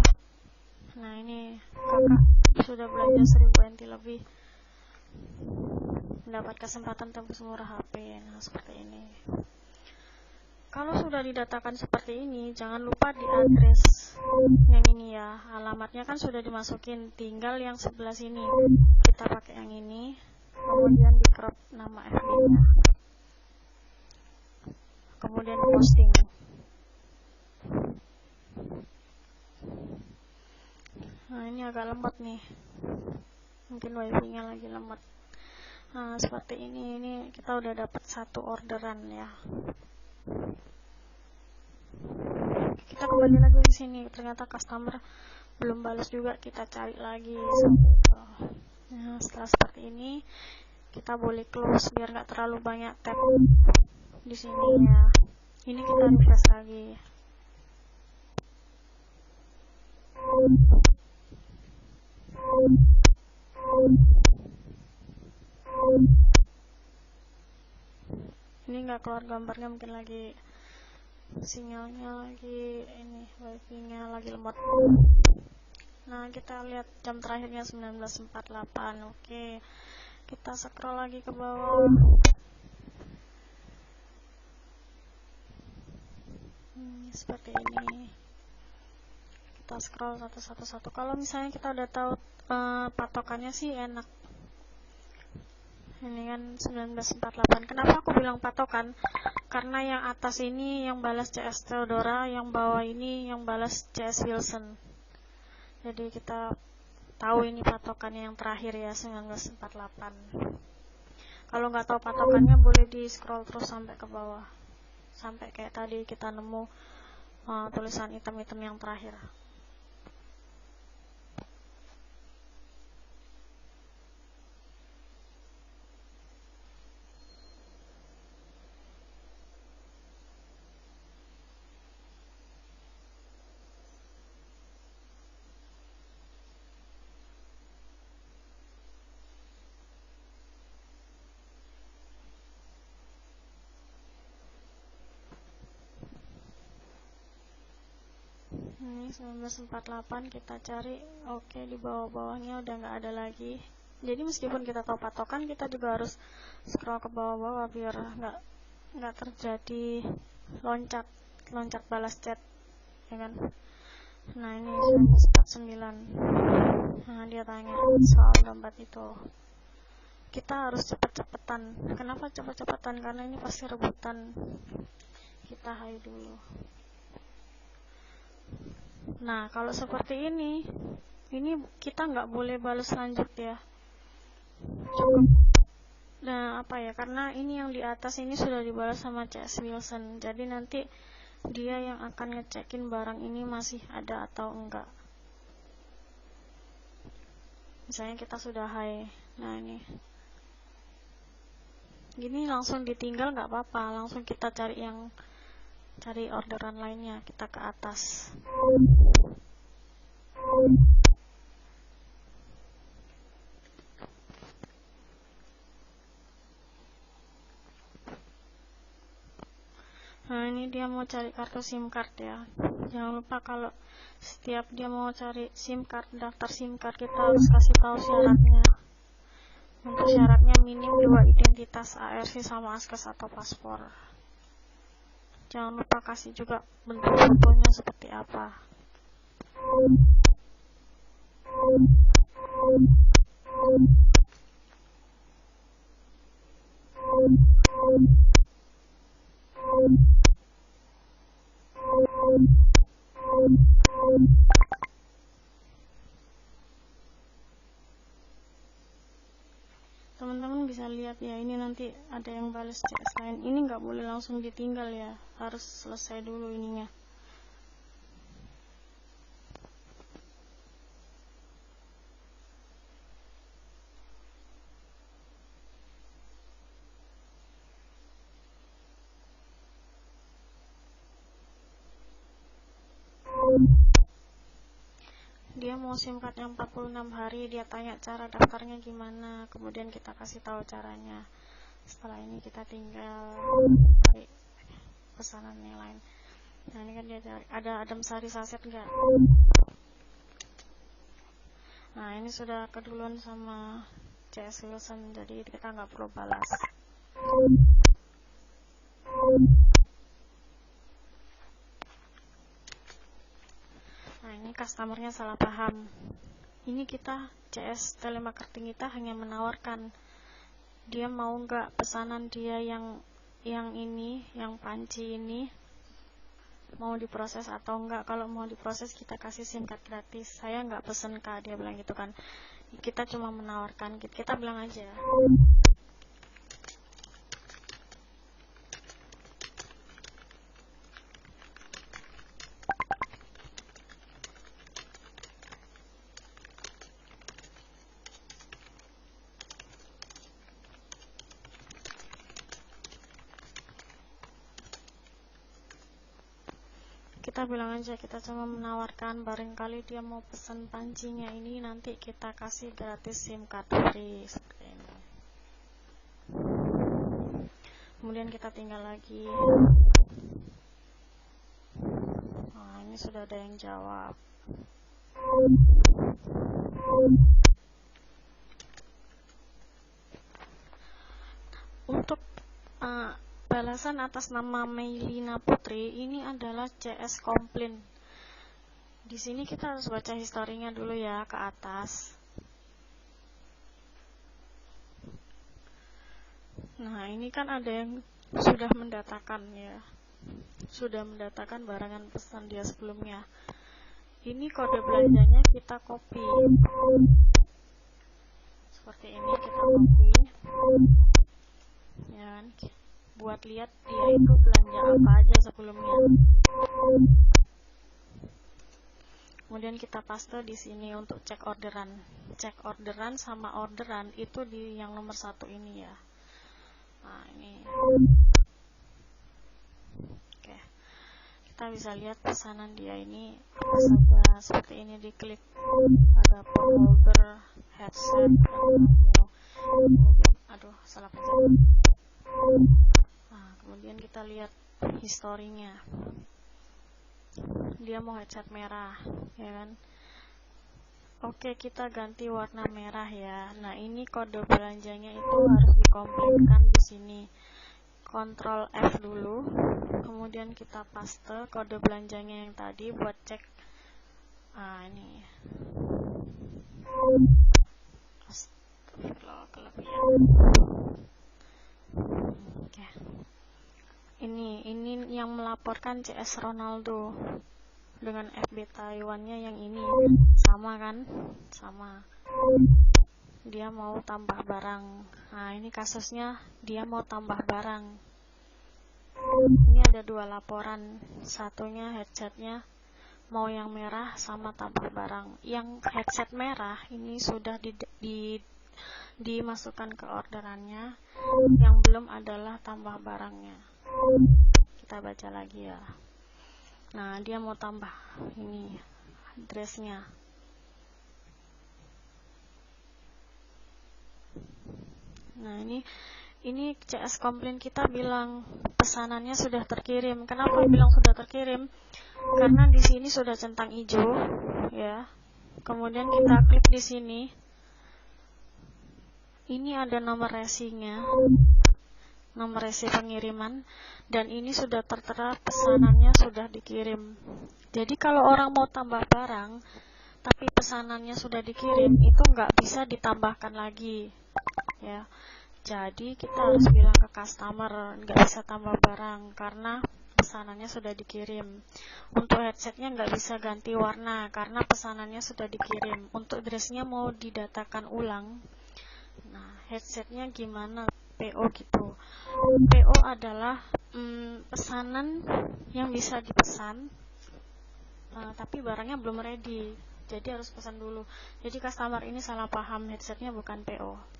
Nah, ini kakak sudah belanja 1000 NT lebih, mendapat kesempatan tebus murah HP. Nah, seperti ini. Kalau sudah didatakan seperti ini, jangan lupa di address yang ini ya. Alamatnya kan sudah dimasukin, tinggal yang sebelah sini kita pakai yang ini, kemudian di crop nama FB-nya, kemudian posting. Nah, ini agak lemot nih, mungkin wifi-nya lagi lemot. Nah, seperti ini kita udah dapat satu orderan ya. Kita kembali lagi di sini, ternyata customer belum balas juga, kita cari lagi. Nah, setelah seperti ini kita boleh close biar nggak terlalu banyak tab di sini ya. Ini kita refresh lagi. Ini nggak keluar gambarnya, mungkin lagi sinyalnya lagi ini, wifi-nya lagi lemot. Nah, kita lihat jam terakhirnya 19.48. Oke, kita scroll lagi ke bawah. Seperti ini. Kita scroll satu-satu. Kalau misalnya kita udah tahu patokannya sih enak. Ini kan 1948. Kenapa aku bilang patokan? Karena yang atas ini yang balas CS Theodora, yang bawah ini yang balas CS Wilson. Jadi kita tahu ini patokannya yang terakhir ya, 1948. Kalau nggak tahu patokannya boleh di scroll terus sampai ke bawah, sampai kayak tadi kita nemu tulisan item-item yang terakhir. Ini 1948 kita cari. Oke, di bawah-bawahnya udah nggak ada lagi. Jadi meskipun kita tahu patokan, kita juga harus scroll ke bawah-bawah biar nggak terjadi loncat balas chat, ya kan. Nah, ini 1949. Nah, dia tanya soal dompet itu. Kita harus cepet-cepetan. Kenapa cepet-cepetan? Karena ini pasti rebutan. Kita hide dulu. Nah, kalau seperti ini kita nggak boleh balas lanjut ya. Cukup. Nah, karena ini yang di atas ini sudah dibalas sama CS Wilson. Jadi nanti dia yang akan ngecekin barang ini masih ada atau enggak. Misalnya kita sudah high. Nah, ini. Gini langsung ditinggal nggak apa-apa. Langsung kita cari orderan lainnya, kita ke atas. Nah, ini dia mau cari kartu SIM card ya. Jangan lupa kalau setiap dia mau cari SIM card, daftar SIM card, kita harus kasih tahu syaratnya. Untuk syaratnya minim 2 identitas, ARC sama ASKES atau paspor. Jangan lupa kasih juga bentuk fotonya seperti apa. kita lihat ya, ini nanti ada yang balas CS lain. Ini nggak boleh langsung ditinggal ya, harus selesai dulu ininya. Dia mau SIM card yang 46 hari, dia tanya cara daftarnya gimana, kemudian kita kasih tahu caranya. Setelah ini kita tinggal cari pesanan yang lain. Nah ini kan dia cari, ada Adem Sari saset enggak? Nah ini sudah keduluan sama CS Wilson, jadi kita nggak perlu balas. Nah ini customernya salah paham. Ini kita CS telemarketing kita hanya menawarkan dia mau nggak pesanan dia yang ini, yang panci ini mau diproses atau enggak. Kalau mau diproses kita kasih SIM card gratis. Saya nggak pesen Kak, dia bilang gitu kan. Kita cuma menawarkan, kita bilang aja. Kita bilang aja kita cuma menawarkan, barangkali dia mau pesan pancinya ini, nanti kita kasih gratis SIM card free seperti ini. Kemudian kita tinggal lagi. Nah ini sudah ada yang jawab. Untuk balasan atas nama Meilina Putri ini adalah CS komplain. Di sini kita harus baca historinya dulu ya, ke atas. Nah ini kan ada yang sudah mendatakan ya, sudah mendatakan barangan pesan dia sebelumnya. Ini kode belanjanya kita copy seperti ini, kita copy ya kan, buat lihat dia itu belanja apa aja sebelumnya. Kemudian kita paste di sini untuk cek orderan. Cek orderan sama orderan itu di yang nomor 1 ini ya. Nah ini. Oke. Kita bisa lihat pesanan dia ini apa saja. Seperti ini, diklik ada phone holder, headset, aduh salah pencet. Nah, kemudian kita lihat historinya. Dia mau headset merah, ya kan? Oke, kita ganti warna merah ya. Nah, ini kode belanjanya itu harus dikompletkan di sini. Ctrl F dulu, kemudian kita paste kode belanjanya yang tadi buat cek. Nah, ini. Astagfirullah, kelebihan. Oke. Ini yang melaporkan CS Ronaldo dengan FB Taiwannya yang ini sama kan? Sama. Dia mau tambah barang. Nah, ini kasusnya dia mau tambah barang. Ini ada 2 laporan. Satunya headsetnya mau yang merah sama tambah barang. Yang headset merah ini sudah dimasukkan ke orderannya. Yang belum adalah tambah barangnya. Kita baca lagi ya. Nah, dia mau tambah ini dressnya. Nah, ini CS komplain kita bilang pesanannya sudah terkirim. Kenapa bilang sudah terkirim? Karena di sini sudah centang hijau ya. Kemudian kita klik di sini. Ini ada nomor resinya. Nomor resi pengiriman, dan ini sudah tertera pesanannya sudah dikirim. Jadi kalau orang mau tambah barang tapi pesanannya sudah dikirim, itu nggak bisa ditambahkan lagi ya. Jadi kita harus bilang ke customer nggak bisa tambah barang karena pesanannya sudah dikirim. Untuk headsetnya nggak bisa ganti warna karena pesanannya sudah dikirim. Untuk dressnya mau didatakan ulang, nah headsetnya gimana, PO gitu. PO adalah pesanan yang bisa dipesan, tapi barangnya belum ready, jadi harus pesan dulu. Jadi customer ini salah paham, headsetnya bukan PO.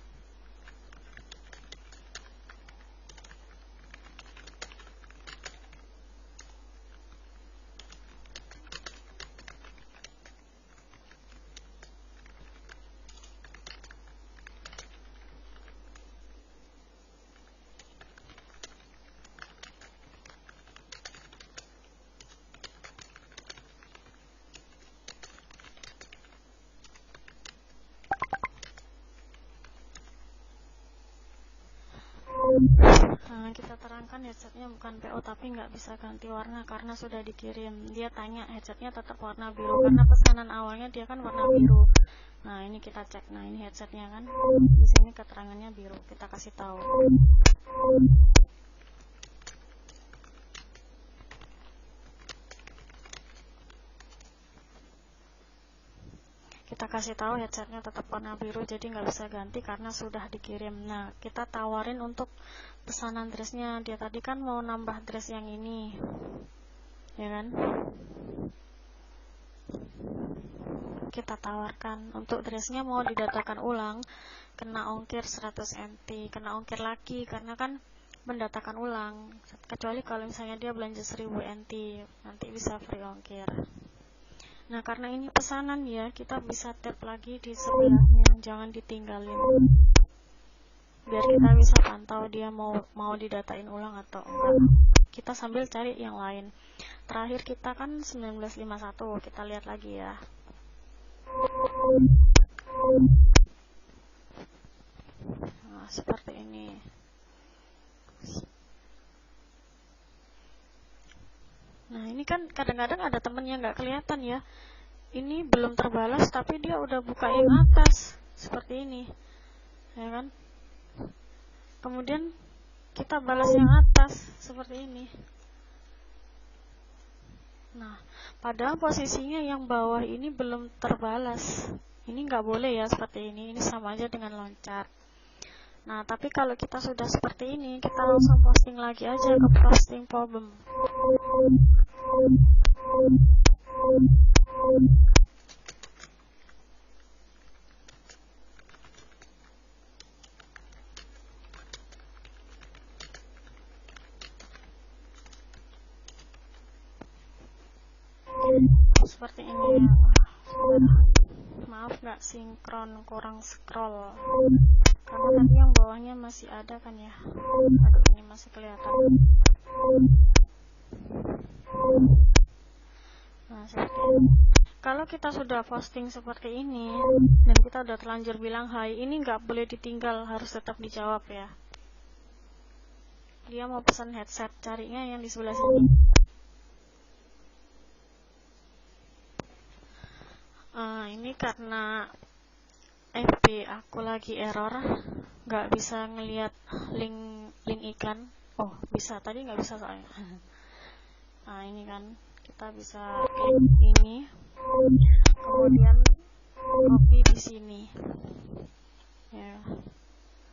Kita terangkan headsetnya bukan PO tapi nggak bisa ganti warna karena sudah dikirim. Dia tanya headsetnya tetap warna biru karena pesanan awalnya dia kan warna biru. Nah ini kita cek, nah ini headsetnya kan, di sini keterangannya biru, kita kasih tahu. Kita kasih tahu headsetnya tetap warna biru, jadi nggak bisa ganti karena sudah dikirim. Nah kita tawarin untuk pesanan dressnya. Dia tadi kan mau nambah dress yang ini, ya kan? Kita tawarkan untuk dressnya mau didatakan ulang, kena ongkir 100 NT, kena ongkir lagi karena kan mendatakan ulang. Kecuali kalau misalnya dia belanja 1000 NT, nanti bisa free ongkir. Nah karena ini pesanan ya, kita bisa tap lagi di sebelahnya, jangan ditinggalin, biar kita bisa pantau dia mau didatain ulang atau enggak. Kita sambil cari yang lain. Terakhir kita kan 1951, kita lihat lagi ya. Nah seperti ini. Nah ini kan kadang-kadang ada temennya nggak kelihatan ya, ini belum terbalas tapi dia udah buka yang atas seperti ini, ya kan? Kemudian kita balas yang atas seperti ini. Nah padahal posisinya yang bawah ini belum terbalas. Ini nggak boleh ya seperti ini sama aja dengan loncat. Nah tapi kalau kita sudah seperti ini, kita langsung posting lagi aja ke posting problem. Seperti ini. Maaf nggak sinkron, kurang scroll karena tadi yang bawahnya masih ada kan ya. Aduh, ini masih kelihatan. Nah seperti ini. Kalau kita sudah posting seperti ini dan kita udah terlanjur bilang hai, ini nggak boleh ditinggal, harus tetap dijawab ya. Dia mau pesan headset, carinya yang di sebelah sini. Ini karena FB aku lagi error, nggak bisa ngelihat link ikan. Oh bisa, tadi nggak bisa soalnya. Nah ini kan kita bisa klik ini, kemudian copy di sini ya.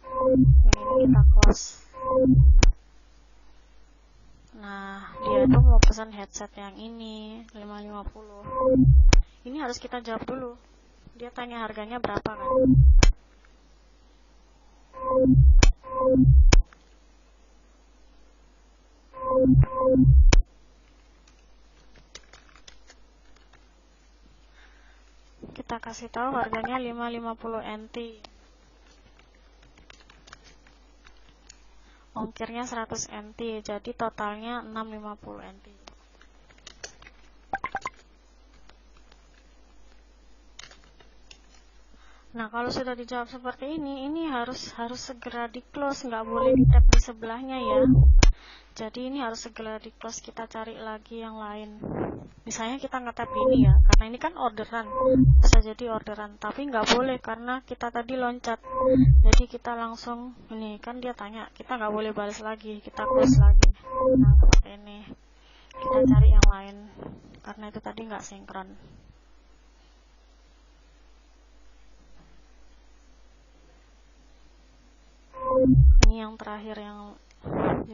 Yang ini kita close. Nah dia tuh mau pesan headset yang ini 550. Ini harus kita jawab dulu, dia tanya harganya berapa kan. Kita kasih tahu harganya 550 NT, ongkirnya 100 NT, jadi totalnya 650 NT. Nah kalau sudah dijawab seperti ini harus segera di close, nggak boleh di tap di sebelahnya ya. Jadi ini harus segera di close, kita cari lagi yang lain. Misalnya kita nge-tap ini ya, karena ini kan orderan, bisa jadi orderan, tapi nggak boleh karena kita tadi loncat. Jadi kita langsung, ini kan dia tanya, kita nggak boleh balas lagi, kita close lagi. Nah seperti ini, kita cari yang lain, karena itu tadi nggak sinkron. ini yang terakhir yang 15.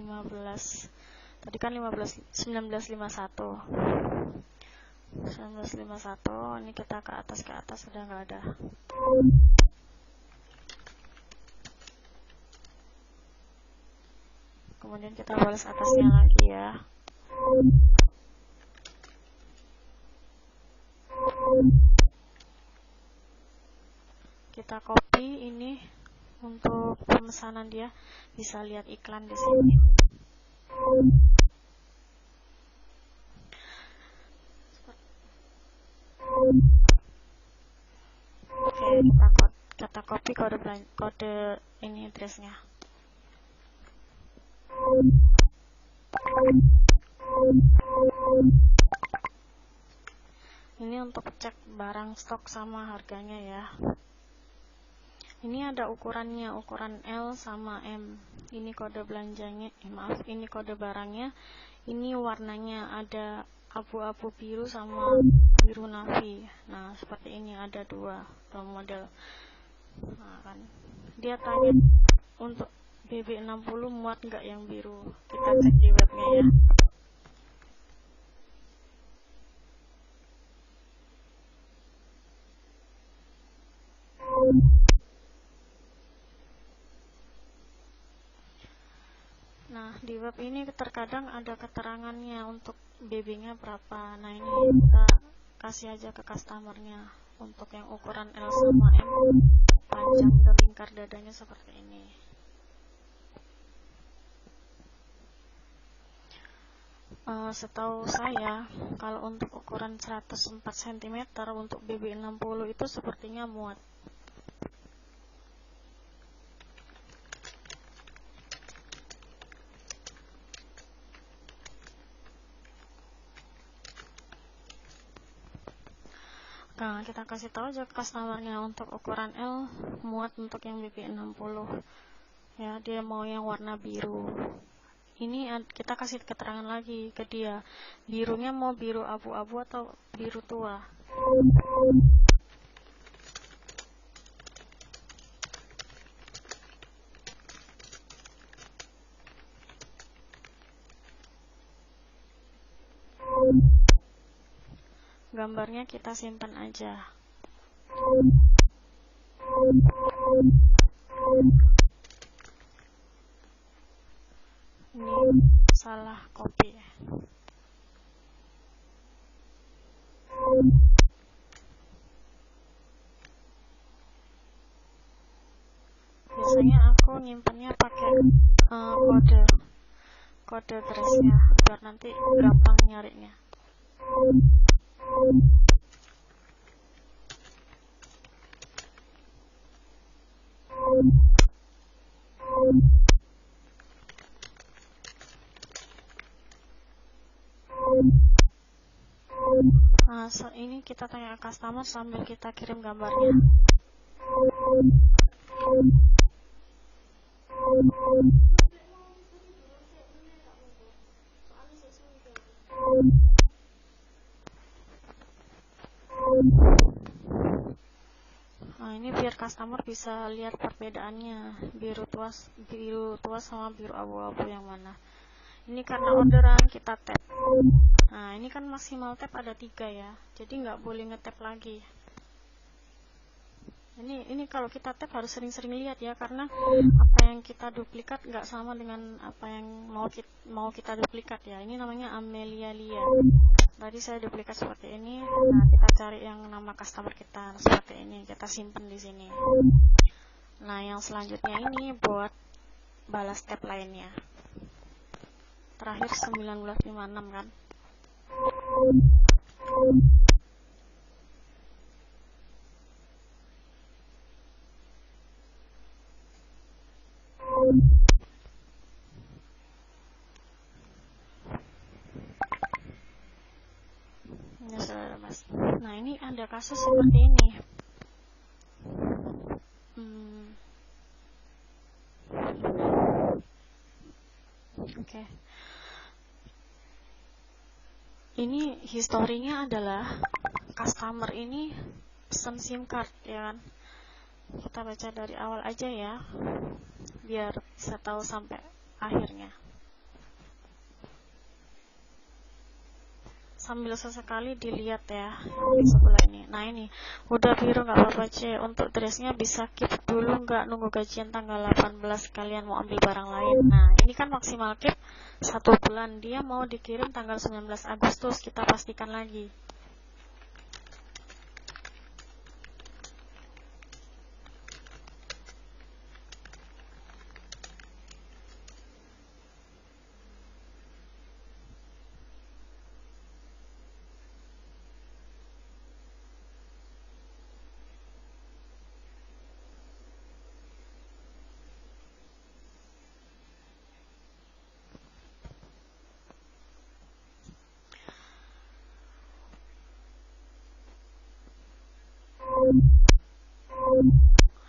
Tadi kan 1951. Ini kita ke atas sudah nggak ada. Kemudian kita balas atasnya lagi ya. Kita copy ini untuk pemesanan dia, bisa lihat iklan di sini. Oke, kita copy kode ini addressnya. Ini untuk cek barang stok sama harganya ya. Ini ada ukurannya, ukuran L sama M. Ini kode belanjanya, ini kode barangnya. Ini warnanya ada abu-abu biru sama biru navy. Nah, seperti ini ada dua model. Nah, kan dia tanya untuk BB60 muat nggak yang biru. Kita cek di webnya ya. Nah, di web ini terkadang ada keterangannya untuk BB-nya berapa. Nah, ini kita kasih aja ke customernya untuk yang ukuran L sama M, panjang dan lingkar dadanya seperti ini. Setahu saya, kalau untuk ukuran 104 cm untuk BB60 itu sepertinya muat. Nah, kita kasih tahu aja ke customernya untuk ukuran L muat untuk yang BB60 ya, dia mau yang warna biru. Ini kita kasih keterangan lagi ke dia, birunya mau biru abu-abu atau biru tua. Gambarnya kita simpan aja. Ini salah copy. Biasanya aku nyimpannya pakai kode addressnya biar nanti gampang nyarinya. Nah, ini kita tanya ke customer sambil kita kirim gambarnya. Nah, ini biar customer bisa lihat perbedaannya, biru tua sama biru abu-abu yang mana. Ini karena orderan kita tap. Nah, ini kan maksimal tap ada 3 ya, jadi nggak boleh ngetap lagi. Ini kalau kita tap harus sering-sering lihat ya, karena apa yang kita duplikat nggak sama dengan apa yang mau kita duplikat ya. Ini namanya Amelia Lia. Tadi saya duplikat seperti ini. Nah, kita cari yang nama customer kita seperti ini, kita simpan di sini. Nah, yang selanjutnya ini buat balas tab lainnya. Terakhir 1956 kan. Ya, saudara Mas. Nah, ini ada kasus seperti ini. Oke. Ini historinya adalah customer ini pesan SIM card ya kan. Kita baca dari awal aja ya, biar bisa tahu sampai akhirnya. Sambil sesekali dilihat ya yang di sebelah ini. Nah ini udah biru nggak apa-apa C. Untuk dressnya bisa keep dulu, nggak nunggu gajian tanggal 18 kalian mau ambil barang lain. Nah ini kan maksimal keep 1 bulan, dia mau dikirim tanggal 19 Agustus, kita pastikan lagi.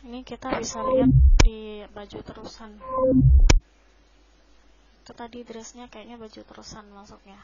Ini kita bisa lihat di baju terusan. Itu tadi dressnya kayaknya baju terusan masuknya.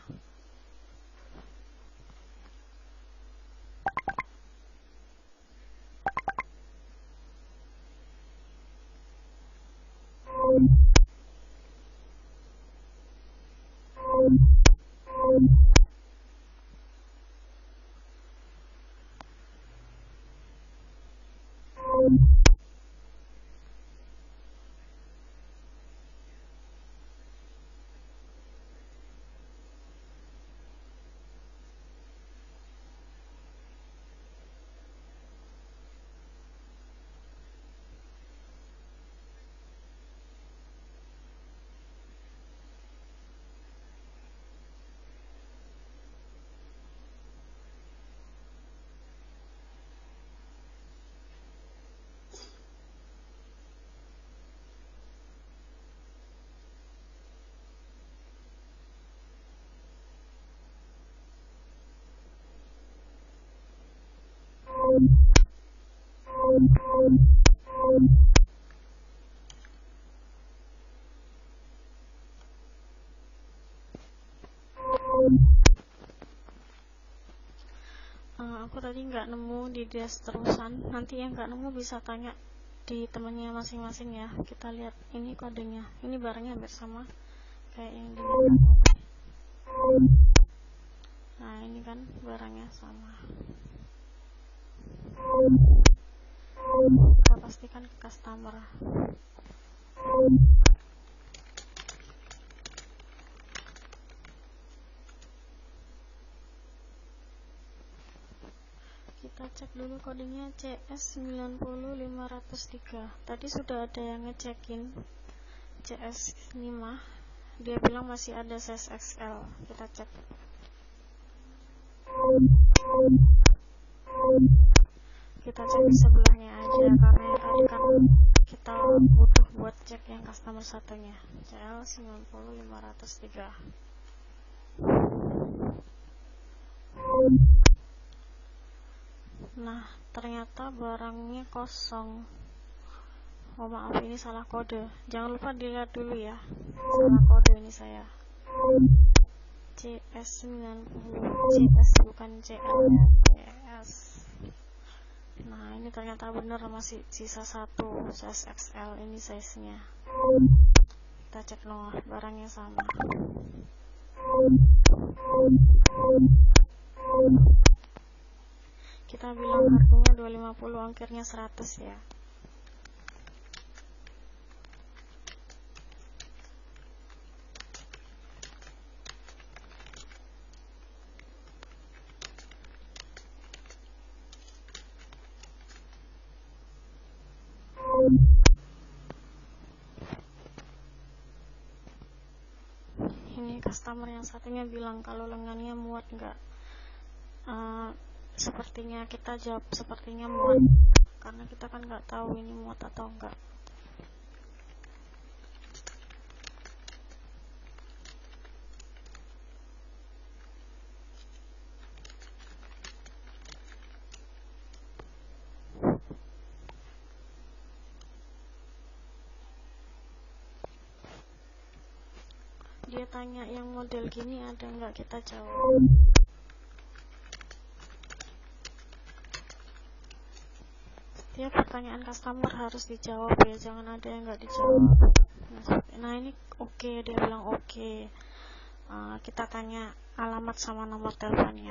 Aku tadi nggak nemu di dress terusan. Nanti yang nggak nemu bisa tanya di temannya masing-masing ya. Kita lihat ini kodenya. Ini barangnya hampir sama kayak yang di Nah ini kan barangnya sama. Kita pastikan ke customer. Kita cek dulu kodenya CS90503. Tadi sudah ada yang ngecekin CS5, dia bilang masih ada size XL. Kita cek. Kita cek di sebelahnya aja karena yang tadi kan kita butuh buat cek yang customer satunya. CL90503. Nah ternyata barangnya kosong. Oh maaf, ini salah kode. Jangan lupa dilihat dulu ya. Salah kode ini saya. CS90, CS bukan CL ya. CS. Nah ini ternyata benar, masih sisa satu size XL. Ini size nya. Kita cek no, barangnya sama. Kita bilang harganya 250, ongkirnya 100 ya. Ini customer yang satunya bilang kalau lengannya muat enggak. Sepertinya kita jawab sepertinya muat, karena kita kan nggak tahu ini muat atau enggak. Dia tanya yang model gini ada nggak, kita jawab. Setiap pertanyaan customer harus dijawab ya, jangan ada yang nggak dijawab. Nah ini oke, dia bilang oke. Kita tanya alamat sama nomor teleponnya.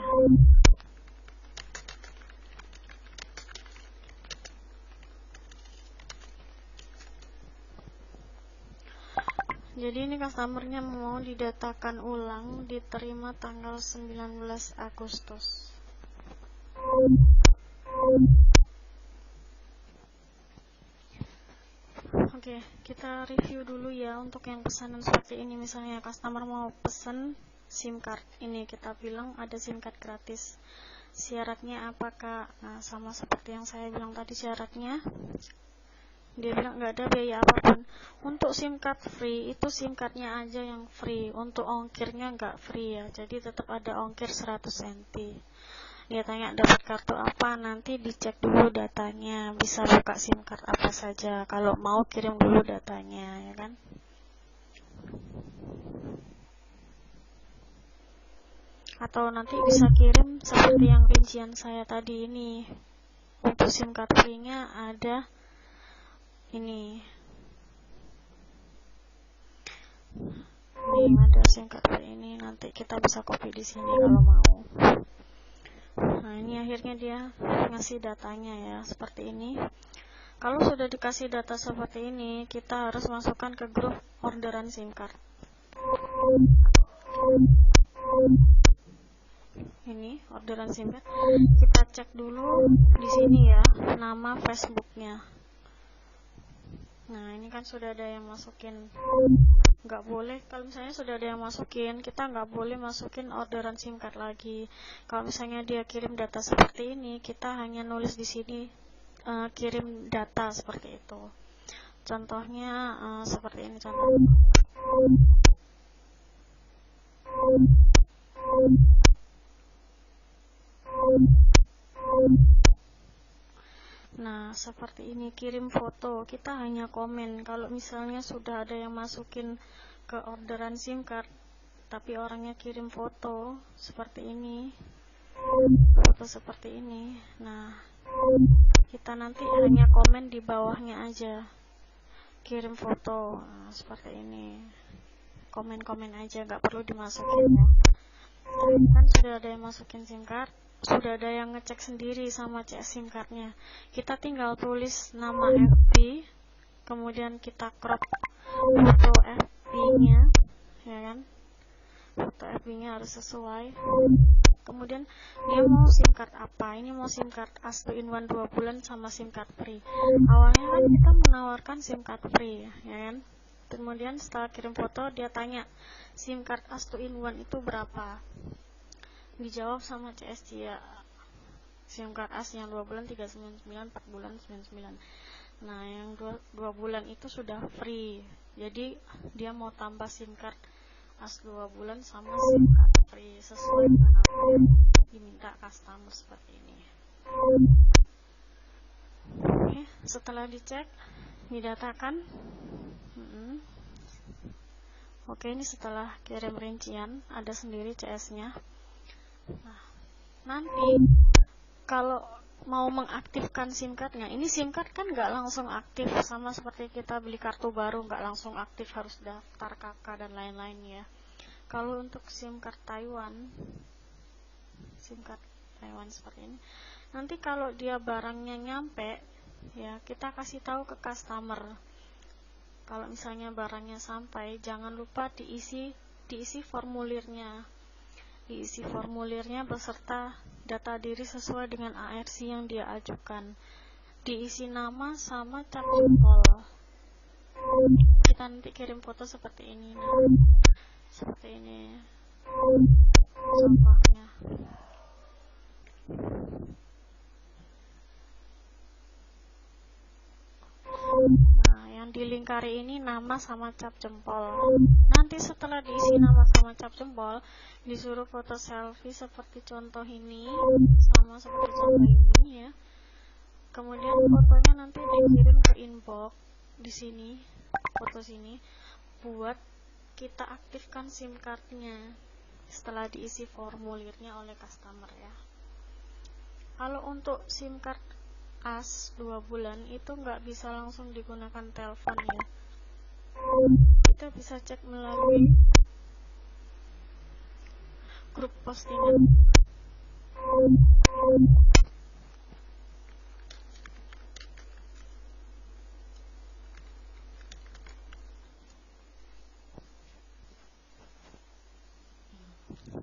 Jadi ini customernya mau didatakan ulang, diterima tanggal 19 Agustus. Oke, kita review dulu ya untuk yang pesanan seperti ini. Misalnya customer mau pesen SIM card, ini kita bilang ada SIM card gratis. Syaratnya apakah? Nah, sama seperti yang saya bilang tadi syaratnya. Dia bilang nggak ada biaya apapun. Untuk SIM card free itu SIM cardnya aja yang free. Untuk ongkirnya nggak free ya. Jadi tetap ada ongkir 100 cm. Dia tanya dapat kartu apa, nanti dicek dulu datanya. Bisa buka SIM card apa saja. Kalau mau kirim dulu datanya, ya kan? Atau nanti bisa kirim seperti yang rincian saya tadi ini. Untuk SIM card free-nya ada ini ada SIM card ini, nanti kita bisa copy di sini kalau mau. Nah ini akhirnya dia ngasih datanya ya seperti ini. Kalau sudah dikasih data seperti ini, kita harus masukkan ke grup orderan SIM card. Ini orderan SIM card. Kita cek dulu di sini ya nama Facebooknya. Nah ini kan sudah ada yang masukin. Nggak boleh, kalau misalnya sudah ada yang masukin, kita nggak boleh masukin orderan SIM card lagi. Kalau misalnya dia kirim data seperti ini, kita hanya nulis di sini kirim data seperti itu. Contohnya seperti ini contohnya. Nah seperti ini, kirim foto, kita hanya komen. Kalau misalnya sudah ada yang masukin ke orderan SIM card tapi orangnya kirim foto seperti ini, foto seperti ini, nah kita nanti hanya komen di bawahnya aja, kirim foto. Nah, seperti ini, komen-komen aja, nggak perlu dimasukin ya. Kan sudah ada yang masukin SIM card, sudah ada yang ngecek sendiri sama cek SIM cardnya. Kita tinggal tulis nama FB, kemudian kita crop foto FB-nya, ya kan? Foto FB-nya harus sesuai. Kemudian dia mau SIM card apa? Ini mau SIM card as 2-in-1 2 bulan sama SIM card free. Awalnya kan kita menawarkan SIM card free, ya kan? Kemudian setelah kirim foto, dia tanya SIM card as 2-in-1 itu berapa? Dijawab sama CS dia, SIM card as yang 2 bulan 399, 4 bulan 99. Nah yang 2 bulan itu sudah free, jadi dia mau tambah SIM card as 2 bulan sama SIM card free sesuai dengan apa yang diminta customer seperti ini. Oke, setelah dicek, didatakan. Oke, ini setelah kirim rincian, ada sendiri CS-nya. Nah, nanti kalau mau mengaktifkan SIM cardnya, ini SIM card kan nggak langsung aktif, sama seperti kita beli kartu baru, nggak langsung aktif, harus daftar KK dan lain-lain ya. Kalau untuk SIM card Taiwan seperti ini, nanti kalau dia barangnya nyampe, ya kita kasih tahu ke customer. Kalau misalnya barangnya sampai, jangan lupa diisi formulirnya. Diisi formulirnya beserta data diri sesuai dengan ARC yang dia ajukan. Diisi nama sama cap jempol. Kita nanti kirim foto seperti ini. Nah, seperti ini contohnya. Nah, yang dilingkari ini nama sama cap jempol. Nanti setelah diisi nama sama cap jempol, disuruh foto selfie seperti contoh ini, sama seperti contoh ini ya. Kemudian fotonya nanti dikirim ke inbox di sini, foto sini, buat kita aktifkan SIM cardnya setelah diisi formulirnya oleh customer ya. Kalau untuk SIM card as 2 bulan itu nggak bisa langsung digunakan telepon ya. Kita bisa cek melalui grup postingan.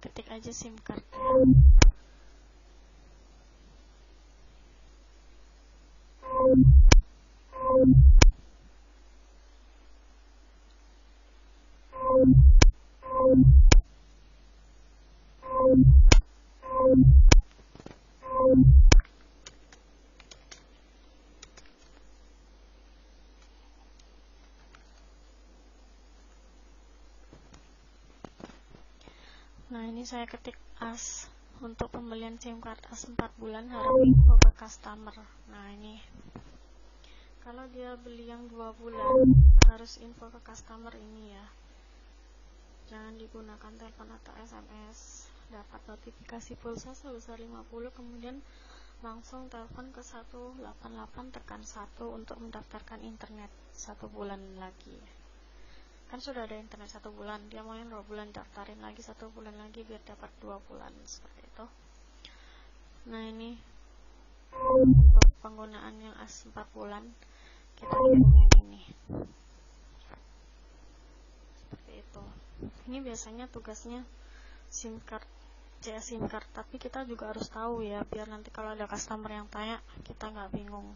Ketik aja SIM card ya. Nah, ini saya ketik as untuk pembelian SIM card as 4 bulan harap info ke customer. Nah, ini kalau dia beli yang 2 bulan harus info ke customer ini ya. Jangan digunakan telepon atau SMS. Dapat notifikasi pulsa sebesar 50, kemudian langsung telepon ke 188 tekan 1 untuk mendaftarkan internet 1 bulan lagi. Kan sudah ada internet 1 bulan, dia mau yang 2 bulan, daftarin lagi 1 bulan lagi biar dapat 2 bulan, seperti itu. Nah, ini untuk penggunaan yang as 4 bulan kita kirimnya ini seperti itu. Ini biasanya tugasnya SIM card, CS SIM card, tapi kita juga harus tahu ya, biar nanti kalau ada customer yang tanya kita nggak bingung.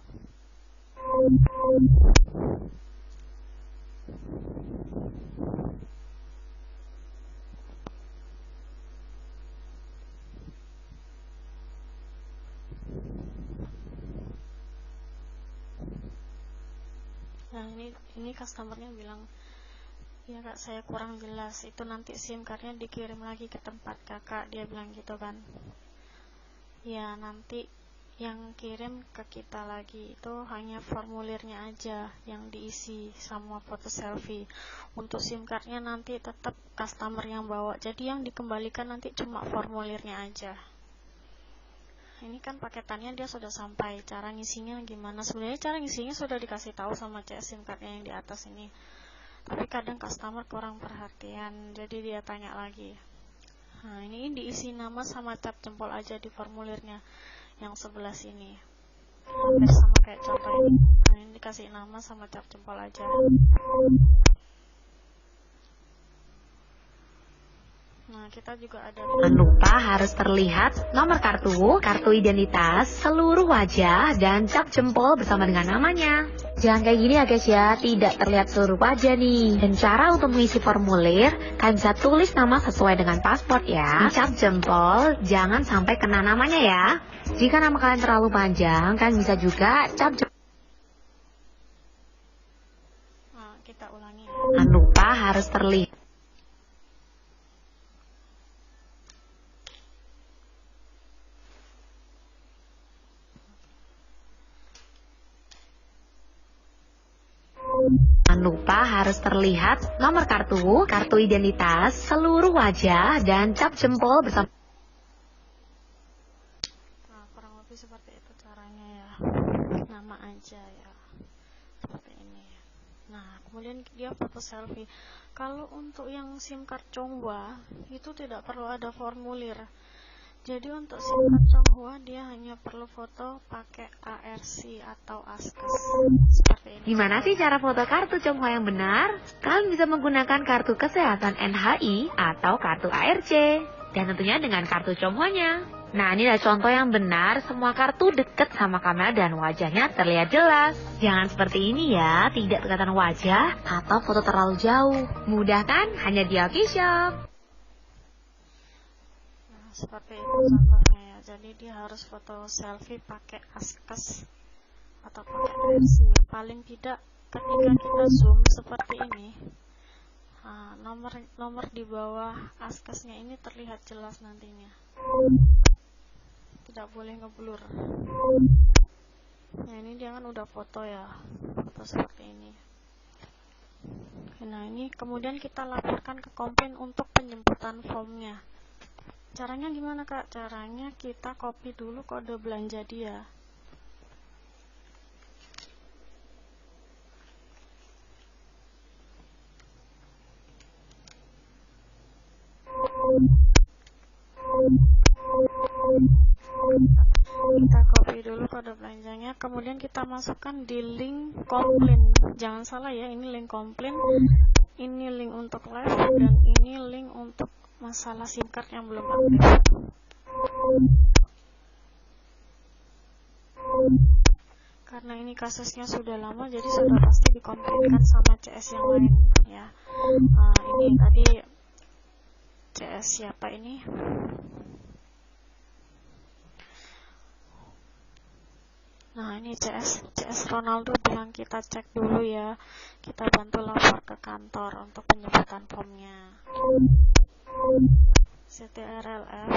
Nah, ini customernya bilang, ya kak, saya kurang jelas, itu nanti SIM cardnya dikirim lagi ke tempat kakak, dia bilang gitu kan. Ya, nanti yang kirim ke kita lagi itu hanya formulirnya aja yang diisi sama foto selfie. Untuk SIM cardnya nanti tetap customer yang bawa, jadi yang dikembalikan nanti cuma formulirnya aja. Ini kan paketannya dia sudah sampai, cara ngisinya gimana? Sebenarnya cara ngisinya sudah dikasih tahu sama CS SIM cardnya yang di atas ini, tapi kadang customer kurang perhatian, jadi dia tanya lagi. Nah, ini diisi nama sama cap jempol aja di formulirnya yang sebelah sini, hampir sama kayak contoh ini. Nah, ini dikasih nama sama cap jempol aja. Nah, kita juga ada. Jangan lupa harus terlihat nomor kartu, kartu identitas, seluruh wajah, dan cap jempol bersama dengan namanya. Jangan kayak gini ya guys ya, tidak terlihat seluruh wajah nih. Dan cara untuk mengisi formulir, kalian bisa tulis nama sesuai dengan paspor ya. Di cap jempol, jangan sampai kena namanya ya. Jika nama kalian terlalu panjang, kalian bisa juga cap jempol. Nah, kita ulangi. Jangan lupa harus terlihat. Jangan lupa harus terlihat nomor kartu, kartu identitas, seluruh wajah, dan cap jempol bersama. Nah, kurang lebih seperti itu caranya ya. Nama aja ya. Seperti ini. Nah, kemudian dia foto selfie. Kalau untuk yang SIM card Chonghua itu tidak perlu ada formulir. Jadi untuk SIM card Chonghua dia hanya perlu foto pakai ARC atau ASKES seperti ini. Gimana sih cara foto kartu Chonghua yang benar? Kalian bisa menggunakan kartu kesehatan NHI atau kartu ARC, dan tentunya dengan kartu Chonghuanya. Nah, ini adalah contoh yang benar, semua kartu dekat sama kamera dan wajahnya terlihat jelas. Jangan seperti ini ya, tidak kelihatan wajah atau foto terlalu jauh. Mudah kan? Hanya di Official. Seperti itu contohnya ya. Jadi dia harus foto selfie pakai ASKES atau pakai ARC. Paling tidak ketika kita zoom seperti ini, nomor di bawah ASKES-nya ini terlihat jelas nantinya. Tidak boleh ngeblur. Nah, ini dia kan udah foto ya, foto seperti ini. Nah, ini kemudian kita laporkan ke komplain untuk penjemputan formnya. Caranya gimana kak? Caranya kita copy dulu kode belanja dia. kemudian kita masukkan di link komplain. Jangan salah ya, ini link komplain, ini link untuk live, dan ini link untuk masalah SIM card yang belum aktif. Karena ini kasusnya sudah lama, jadi sudah pasti dikomplainkan sama CS yang lain ya. Ini tadi CS siapa ini? Nah, ini CS Ronaldo bilang kita cek dulu ya, kita bantu lapor ke kantor untuk penyebutan formnya. CTRLF,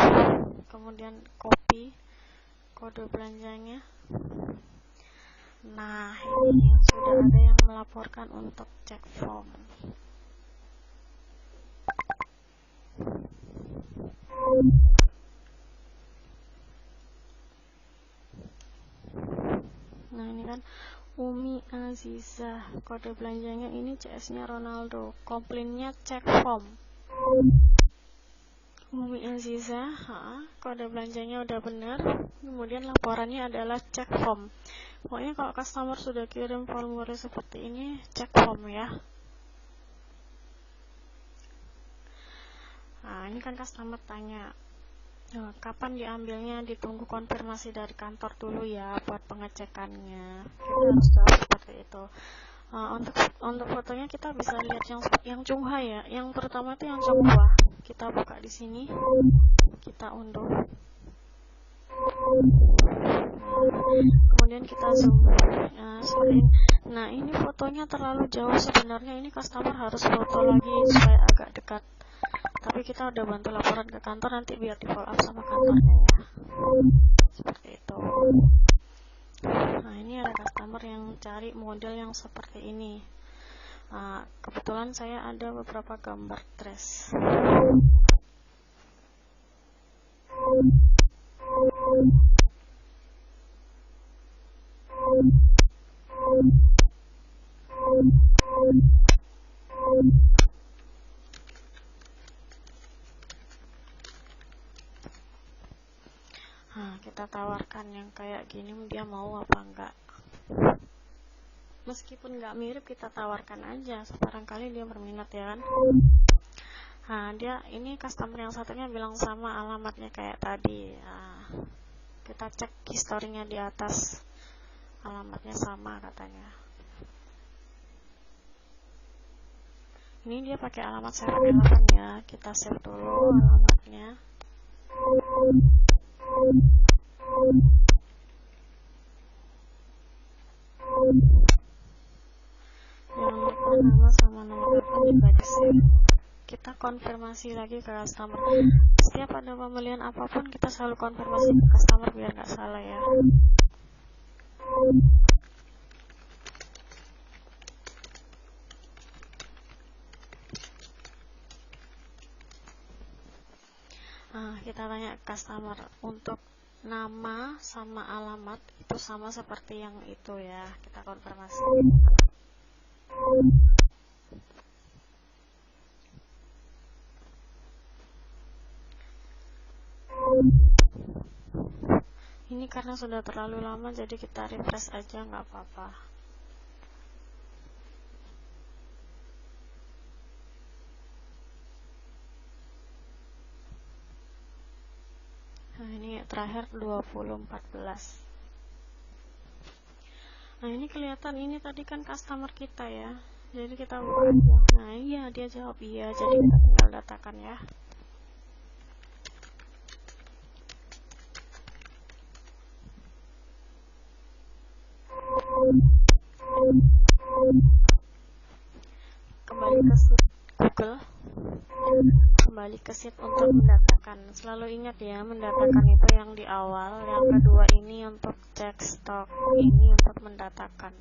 kemudian copy kode belanjanya. Nah, ini sudah ada yang melaporkan untuk cek form. Nah, ini kan Umi Aziza, kode belanjanya ini CS-nya Ronaldo, komplainnya cek form. Umi Aziza, kode belanjanya udah benar, kemudian laporannya adalah cek form. Pokoknya kalau customer sudah kirim formulir seperti ini, cek form ya. Nah, ini kan customer tanya, kapan diambilnya, ditunggu konfirmasi dari kantor dulu ya buat pengecekannya. Kita harus jawab seperti itu. Untuk fotonya kita bisa lihat yang Chunghwa ya. Yang pertama itu yang Chunghwa. Kita buka di sini, kita unduh. Kemudian kita zoom. Nah, ini fotonya terlalu jauh sebenarnya. Ini customer harus foto lagi supaya agak dekat. Tapi kita udah bantu laporan ke kantor, nanti biar di follow up sama kantornya ya. Seperti itu. Nah, ini ada customer yang cari model yang seperti ini. Kebetulan saya ada beberapa gambar dress. Kita tawarkan yang kayak gini, dia mau apa enggak. Meskipun enggak mirip, kita tawarkan aja, barangkali dia berminat ya kan. Dia ini customer yang satunya bilang sama alamatnya kayak tadi. Kita cek historinya di atas, alamatnya sama katanya. Ini dia pakai alamat 7-Eleven ya, kita save dulu alamatnya. Jangan lupa nama sama nomor telepon juga di save. Kita konfirmasi lagi ke customer. Setiap ada pembelian apapun kita selalu konfirmasi ke customer biar nggak salah ya. Kita tanya ke customer untuk nama sama alamat itu sama seperti yang itu ya, kita konfirmasi. Ini karena sudah terlalu lama jadi kita refresh aja, nggak apa-apa. Nah, ini terakhir 2014. Nah, ini kelihatan, ini tadi kan customer kita ya, jadi kita buka aja. Nah, iya, dia jawab iya, jadi kita tinggal datakan ya. Kembali ke sheet Google, kembali ke sheet untuk mendatakan. Selalu ingat ya, mendatakan itu yang di awal, yang kedua ini untuk cek stok, ini untuk mendatakan.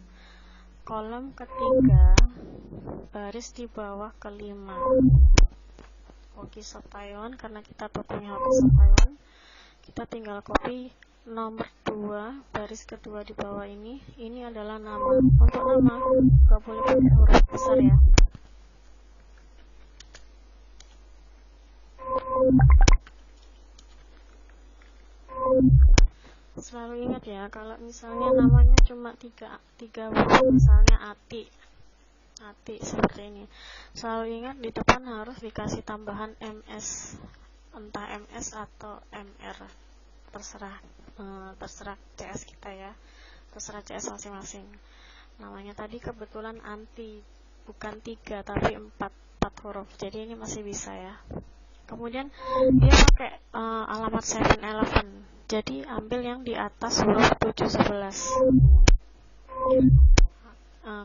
Kolom ketiga, baris di bawah kelima. Hoki Shop Taiwan, karena kita tokonya Hoki Shop Taiwan, kita tinggal copy nomor 2, baris kedua di bawah ini. Ini adalah nama. Untuk nama, gak boleh pakai huruf besar ya. Selalu ingat ya, kalau misalnya namanya cuma tiga huruf, misalnya Ati seperti ini, selalu ingat di depan harus dikasih tambahan MS, entah MS atau MR, terserah CS kita ya, terserah CS masing-masing. Namanya tadi kebetulan Anti, bukan 3 tapi 4 huruf, jadi ini masih bisa ya. Kemudian dia pakai alamat 7-Eleven, jadi ambil yang di atas huruf 711.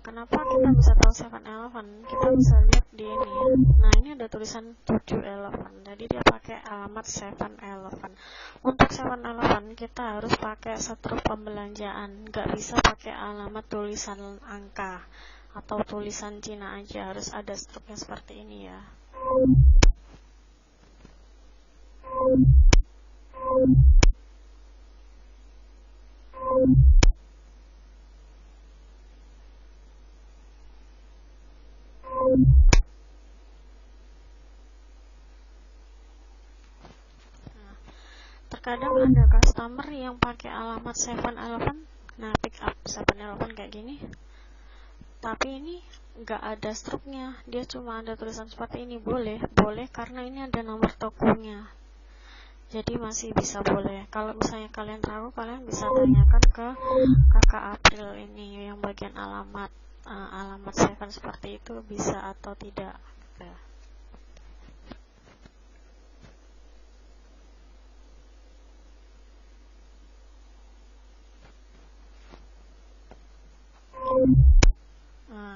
Kenapa kita bisa tahu 7-Eleven? Kita bisa lihat di ini. Nah, ini ada tulisan 7-Eleven, jadi dia pakai alamat 7-Eleven. Untuk 7-Eleven kita harus pakai struk pembelanjaan, nggak bisa pakai alamat tulisan angka atau tulisan Cina aja, harus ada struknya seperti ini ya. Terkadang ada customer yang pakai alamat 7-Eleven, nah pick up 7-Eleven kayak gini, tapi ini nggak ada struknya, dia cuma ada tulisan seperti ini. Boleh karena ini ada nomor tokonya, jadi masih bisa boleh. Kalau misalnya kalian tahu, kalian bisa tanyakan ke kakak April ini yang bagian alamat 7 seperti itu bisa atau tidak.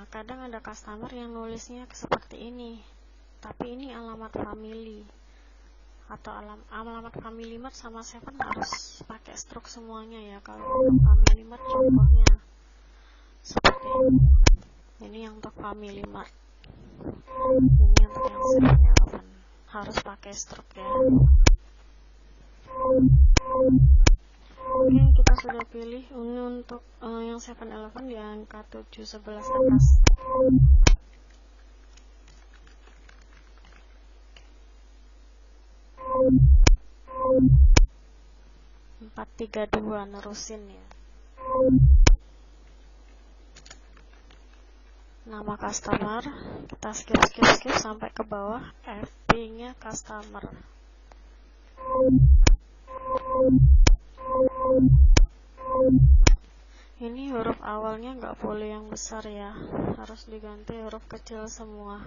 Kadang ada customer yang nulisnya seperti ini, tapi ini alamat family atau alamat Family Mart sama 7 harus pakai struk semuanya ya. Kalau untuk Family Mart contohnya seperti ini. Ini yang untuk Family Mart, ini untuk yang 7-Eleven harus pakai struk ya. Oke, kita sudah pilih. Ini untuk yang 7-Eleven di angka 711 atas. Empat 32 nerusin ya. Nama customer kita skip sampai ke bawah, FP-nya customer. Ini huruf awalnya nggak boleh yang besar ya, harus diganti huruf kecil semua.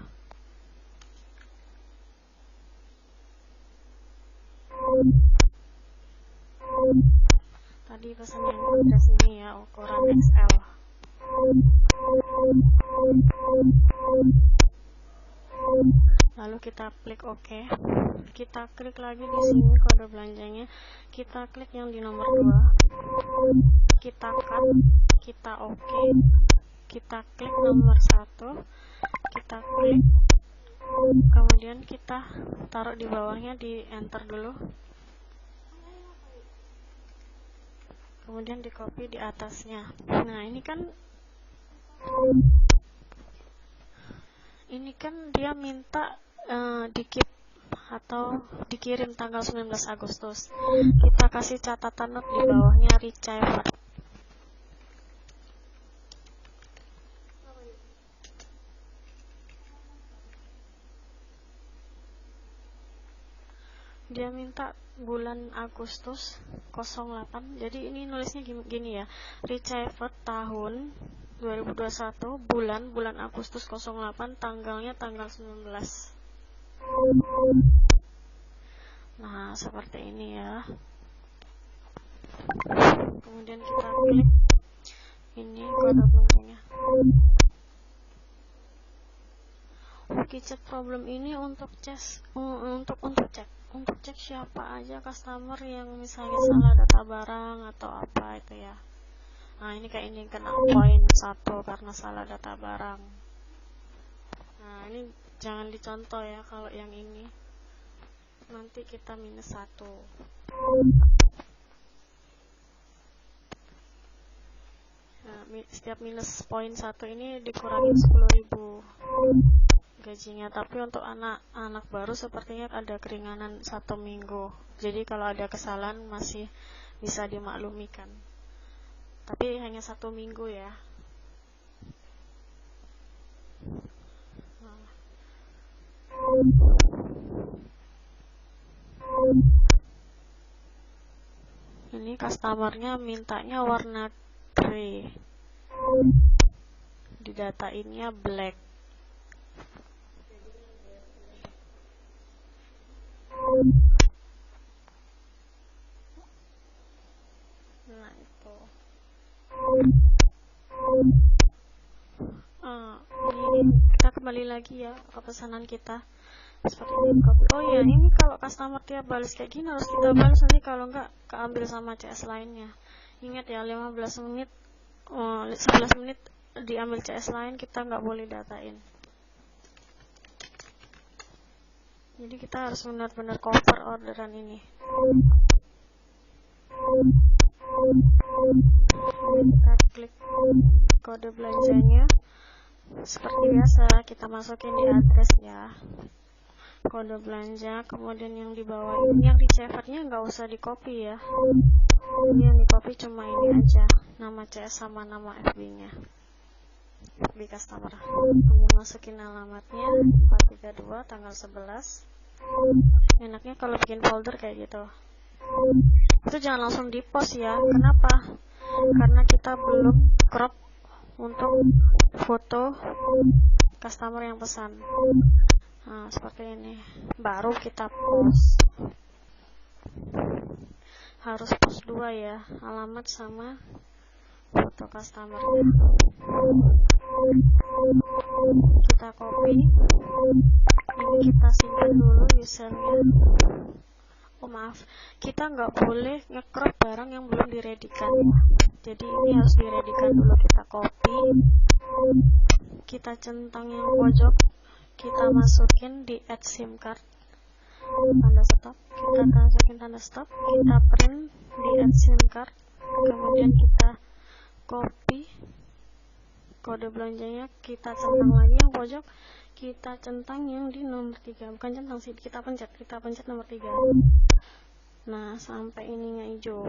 Tadi pesan yang ada sini ya, ukuran XL. Lalu kita klik OK. Kita klik lagi di sini kode belanjanya. Kita klik yang di nomor 2. Kita cut, kita OK. Kita klik nomor 1. Kita klik. Kemudian kita taruh di bawahnya, di enter dulu. Kemudian di copy di atasnya. Nah, ini kan dia minta di-keep atau dikirim tanggal 19 Agustus. Kita kasih catatan note di bawahnya retrieve. Dia minta bulan Agustus 08. Jadi ini nulisnya gini ya. Retrieve tahun 2021, bulan Agustus 08, tanggalnya tanggal 19. Nah, seperti ini ya. Kemudian kita klik ini kode belanjanya. Chat problem ini untuk cek siapa aja customer yang misalnya salah data barang atau apa itu ya. Nah, ini kayak ini kena poin 1 karena salah data barang. Nah, ini jangan dicontoh ya, kalau yang ini nanti kita minus 1. Nah, setiap minus poin 1 ini dikurangi 10.000 gajinya. Tapi untuk anak baru sepertinya ada keringanan 1 minggu. Jadi kalau ada kesalahan masih bisa dimaklumikan. Tapi hanya 1 minggu ya. Nah. Ini customernya mintanya warna grey, didatainnya black. Nah itu. Ini kita kembali lagi ya ke pesanan kita. Seperti ini. Oh ya, ini kalau customer dia balas kayak gini harus kita balas, nanti kalau enggak keambil sama CS lainnya. Ingat ya, 11 menit diambil CS lain, kita nggak boleh datain. Jadi kita harus benar-benar cover orderan ini. Kita klik kode belanjanya. Seperti biasa kita masukin di address ya, kode belanja. Kemudian yang di bawah ini, yang di cevernya nggak usah di copy ya, ini yang di copy cuma ini aja, nama CS sama nama FB nya, FB customer. Kemudian masukin alamatnya 432 tanggal 11. Enaknya kalau bikin folder kayak gitu. Itu jangan langsung di post ya. Kenapa? Karena kita belum crop untuk foto customer yang pesan. Nah, seperti ini. Baru kita post. Harus post 2 ya, alamat sama foto customer. Kita copy. Ini kita simpan dulu usernya. Oh maaf, kita nggak boleh nge-crop barang yang belum diredikan. Jadi ini harus diredikan dulu. Kita copy, kita centang yang pojok, kita masukin di add sim card, tanda stop, kita masukin tanda stop, kita print di add sim card, kemudian kita copy kode belanjanya, kita centang lagi yang pojok, kita centang yang di nomor 3, bukan centang sih, kita pencet nomor 3. Nah, sampai ininya hijau,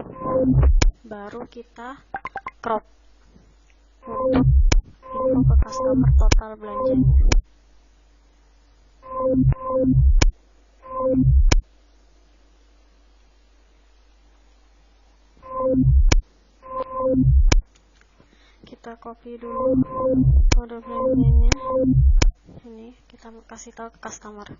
baru kita crop untuk info ke customer total belanjanya. Kita copy dulu kode belanjanya, ini kita kasih tahu ke customer.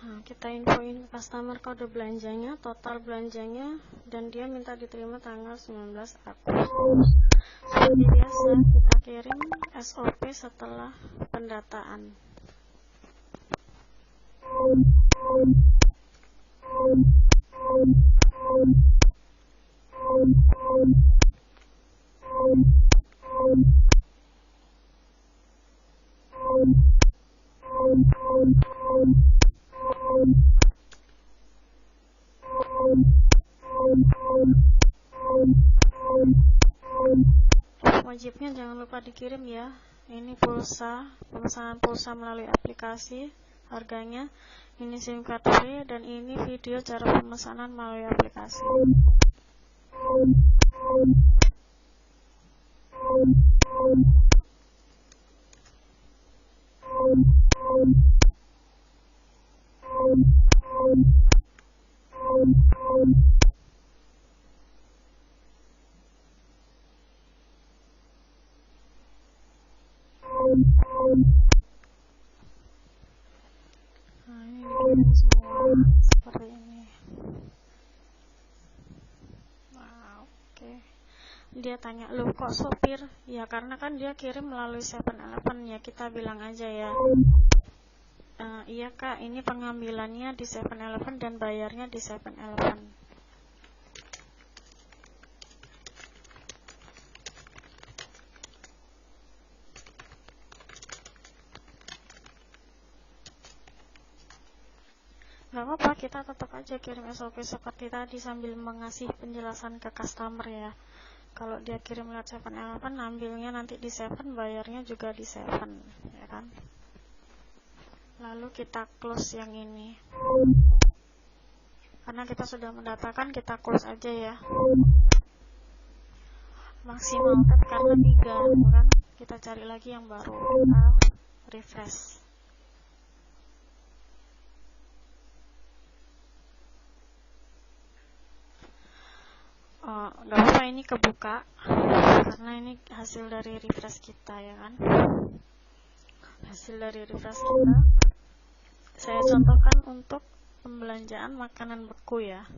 Nah, kita infoin customer kode belanjanya, total belanjanya, dan dia minta diterima tanggal 19 Agustus. Seperti biasa, kita kirim SOP setelah pendataan. Wajibnya jangan lupa dikirim ya. Ini pulsa, pemesanan pulsa melalui aplikasi, harganya. Ini SIM card free, dan ini video cara pemesanan melalui aplikasi. Nah, ini dikirim semua seperti ini. Wow, oke. Dia tanya, loh kok sopir? Ya karena kan dia kirim melalui 7-Eleven ya, kita bilang aja ya. Iya kak, ini pengambilannya di 7-Eleven dan bayarnya di 7-Eleven. Gak apa-apa, kita tetap aja kirim SOP seperti tadi sambil mengasih penjelasan ke customer ya. Kalau dia kirim lewat 7-Eleven, ambilnya nanti di 7, bayarnya juga di 7, ya kan. Lalu kita close yang ini. Karena kita sudah mendatakan, kita close aja ya. Maksimal tab karena 3 kan. Kita cari lagi yang baru. Kita refresh. Gak apa-apa, ini kebuka karena ini hasil dari refresh kita ya kan. Hasil dari refresh kita. Saya contohkan untuk pembelanjaan makanan beku ya.